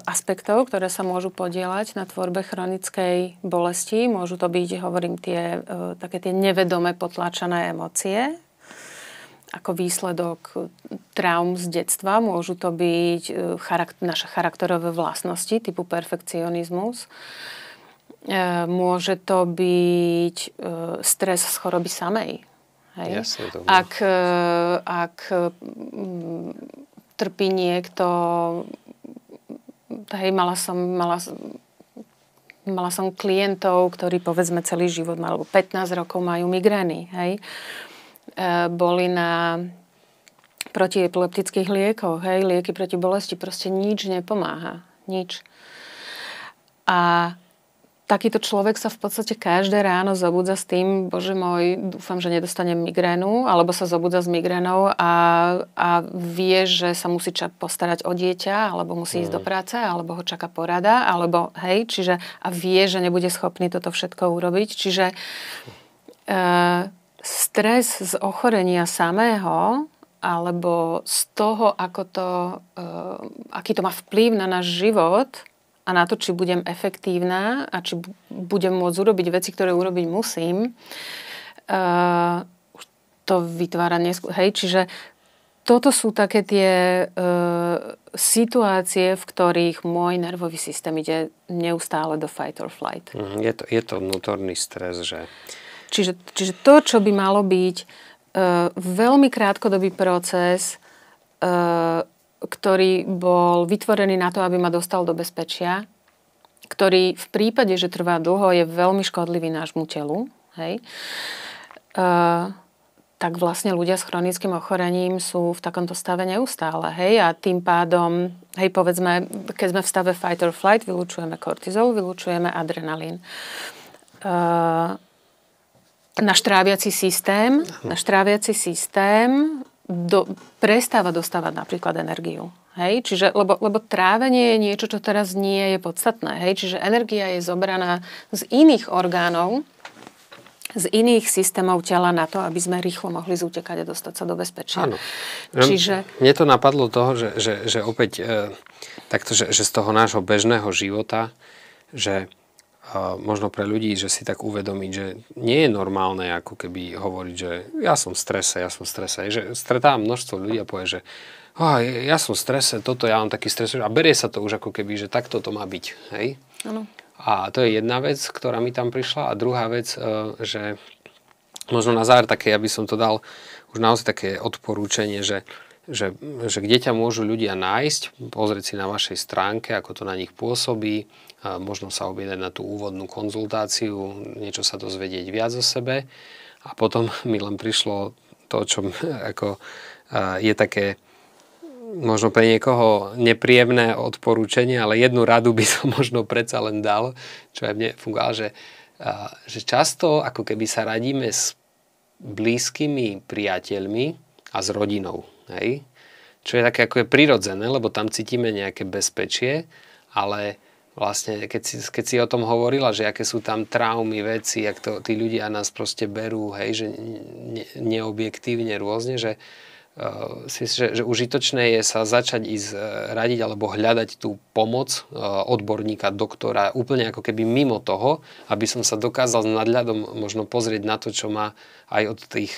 aspektov, ktoré sa môžu podieľať na tvorbe chronickej bolesti. Môžu to byť, hovorím, také tie nevedomé potlačené emócie, ako výsledok traum z detstva. Môžu to byť naše charakterové vlastnosti typu perfekcionizmus. Môže to byť stres z choroby samej. Hej? Jasne, to ak trpí niekto... Hej, mala som klientov, ktorí povedzme celý život, alebo 15 rokov majú migrény. Hej? Boli na protiepileptických liekoch. Hej? Lieky proti bolesti, proste nič nepomáha. Nič. A takýto človek sa v podstate každé ráno zobudza s tým, bože môj, dúfam, že nedostanem migrénu, alebo sa zobudza s migrénou a vie, že sa musí postarať o dieťa, alebo musí ísť do práce, alebo ho čaká porada, alebo hej, čiže a vie, že nebude schopný toto všetko urobiť. Čiže stres z ochorenia samého, alebo z toho, aký to má vplyv na náš život, a na to, či budem efektívna a či budem môcť urobiť veci, ktoré urobiť musím, to vytvára Hej, čiže toto sú také tie situácie, v ktorých môj nervový systém ide neustále do fight or flight. Je to vnútorný stres, že... Čiže to, čo by malo byť veľmi krátkodobý proces, ktorý bol vytvorený na to, aby ma dostal do bezpečia, ktorý v prípade, že trvá dlho, je veľmi škodlivý nášmu telu, hej, tak vlastne ľudia s chronickým ochorením sú v takomto stave neustále. Hej, a tým pádom, hej, povedzme, keď sme v stave fight or flight, vylučujeme kortizol, vylučujeme adrenalín. Náš tráviaci systém prestáva dostávať napríklad energiu. Hej? Čiže, lebo trávenie je niečo, čo teraz nie je podstatné. Hej? Čiže energia je zobraná z iných orgánov, z iných systémov tela na to, aby sme rýchlo mohli zútekať a dostať sa do bezpečia. Áno. Mne to napadlo toho, že opäť takto, že z toho nášho bežného života, že možno pre ľudí, že si tak uvedomiť, že nie je normálne ako keby hovoriť, že ja som v strese. Že stretávam množstvo ľudí a povie, že ja som v strese, ja mám taký stres a berie sa to už ako keby, že takto to má byť. Hej? Áno. A to je jedna vec, ktorá mi tam prišla. A druhá vec, že možno na záver také, aby som to dal už naozaj také odporúčanie, že kde ťa môžu ľudia nájsť, pozrieť si na vašej stránke, ako to na nich pôsobí, možno sa objednať na tú úvodnú konzultáciu, niečo sa dozvedieť viac o sebe. A potom mi len prišlo to, čo ako, je také možno pre niekoho nepríjemné odporúčanie, ale jednu radu by som možno predsa len dal, čo aj mne fungovalo, že často ako keby sa radíme s blízkymi priateľmi a s rodinou. Hej? Čo je také ako je prirodzené, lebo tam cítime nejaké bezpečie, ale vlastne keď si o tom hovorila, že aké sú tam traumy, veci, jak to tí ľudia nás proste berú, hej, že neobjektívne rôzne, že že užitočné je sa začať ísť radiť alebo hľadať tú pomoc odborníka, doktora, úplne ako keby mimo toho, aby som sa dokázal s nadhľadom možno pozrieť na to, čo ma aj od tých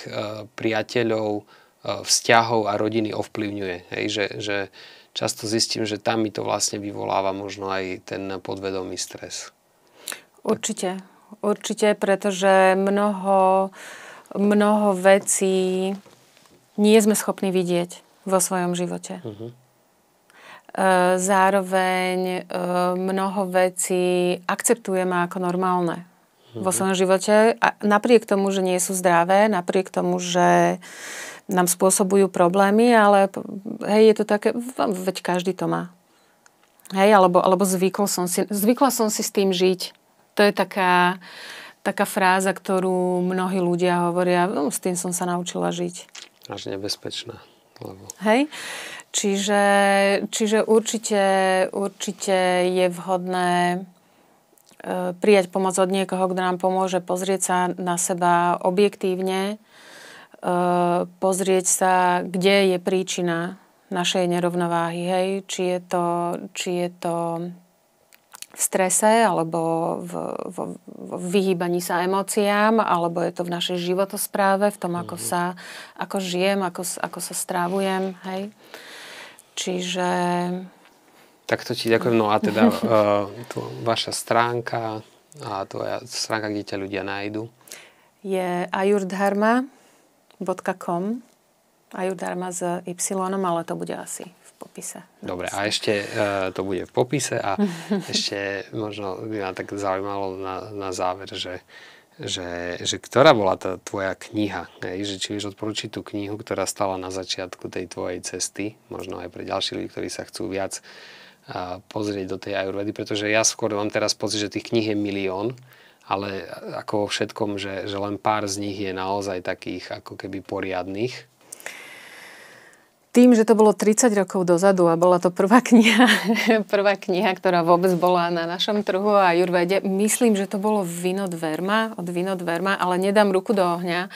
priateľov, vzťahov a rodiny ovplyvňuje. Hej, že často zistím, že tam mi to vlastne vyvoláva možno aj ten podvedomý stres. Určite, pretože mnoho vecí nie sme schopní vidieť vo svojom živote. Uh-huh. Zároveň mnoho vecí akceptujeme ako normálne vo svojom živote. A napriek tomu, že nie sú zdravé, napriek tomu, že nám spôsobujú problémy, ale hej, je to také, veď každý to má. Hej, alebo zvykla som si s tým žiť. To je taká fráza, ktorú mnohí ľudia hovoria, no, s tým som sa naučila žiť. Až nebezpečná. Lebo... Hej? Čiže určite je vhodné prijať pomoc od niekoho, kto nám pomôže pozrieť sa na seba objektívne, pozrieť sa, kde je príčina našej nerovnováhy. Hej? Či je to v strese, alebo v vyhýbaní sa emóciám, alebo je to v našej životospráve, v tom, ako žijem, ako sa strávujem. Hej? Čiže... Tak to ti ďakujem. No a teda vaša stránka a tvoja stránka, kde ťa ľudia nájdu? Je ayurdharma.com. Ayurdharma s Y, ale to bude asi v popise. Dobre, a ešte to bude v popise a ešte možno by ma tak zaujímalo na záver, že ktorá bola tá tvoja kniha? Že či vieš odporúčiť tú knihu, ktorá stala na začiatku tej tvojej cesty, možno aj pre ďalších ľudí, ktorí sa chcú viac pozrieť do tej ajurvedy, pretože ja skôr mám teraz pocit, že tých kníh je milión, ale ako vo všetkom, že len pár z nich je naozaj takých ako keby poriadnych. Tým, že to bolo 30 rokov dozadu a bola to prvá kniha, ktorá vôbec bola na našom trhu a ajurvede, myslím, že to bolo od Vinod Verma, ale nedám ruku do ohňa.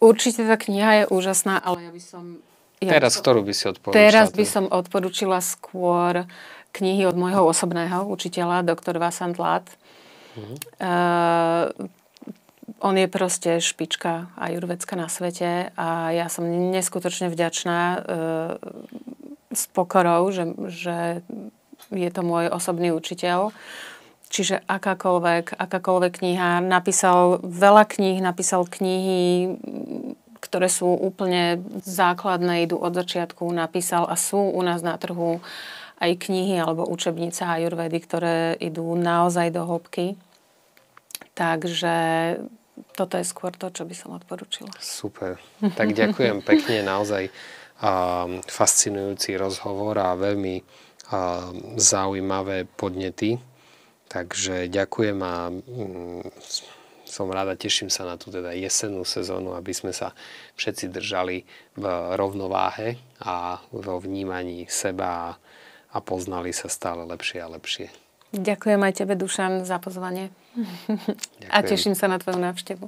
Určite tá kniha je úžasná, ale ja by som... Ktorú by si odporúčila? Teraz by som odporúčila skôr knihy od môjho osobného učiteľa, doktor Vasant Lat. On je proste špička ajurvédska na svete a ja som neskutočne vďačná s pokorou, že je to môj osobný učiteľ. Čiže akákoľvek kniha. Napísal veľa kníh, napísal knihy, ktoré sú úplne základné, idú od začiatku, napísal a sú u nás na trhu aj knihy alebo učebnice ajurvédy, ktoré idú naozaj do hĺbky. Takže toto je skôr to, čo by som odporúčila. Super. Tak ďakujem pekne, naozaj fascinujúci rozhovor a veľmi zaujímavé podnety. Takže ďakujem a som rád a teším sa na tú teda jesennú sezónu, aby sme sa všetci držali v rovnováhe a vo vnímaní seba a poznali sa stále lepšie a lepšie. Ďakujem aj tebe, Dušan, za pozvanie. Ďakujem. A teším sa na tvoju návštevu.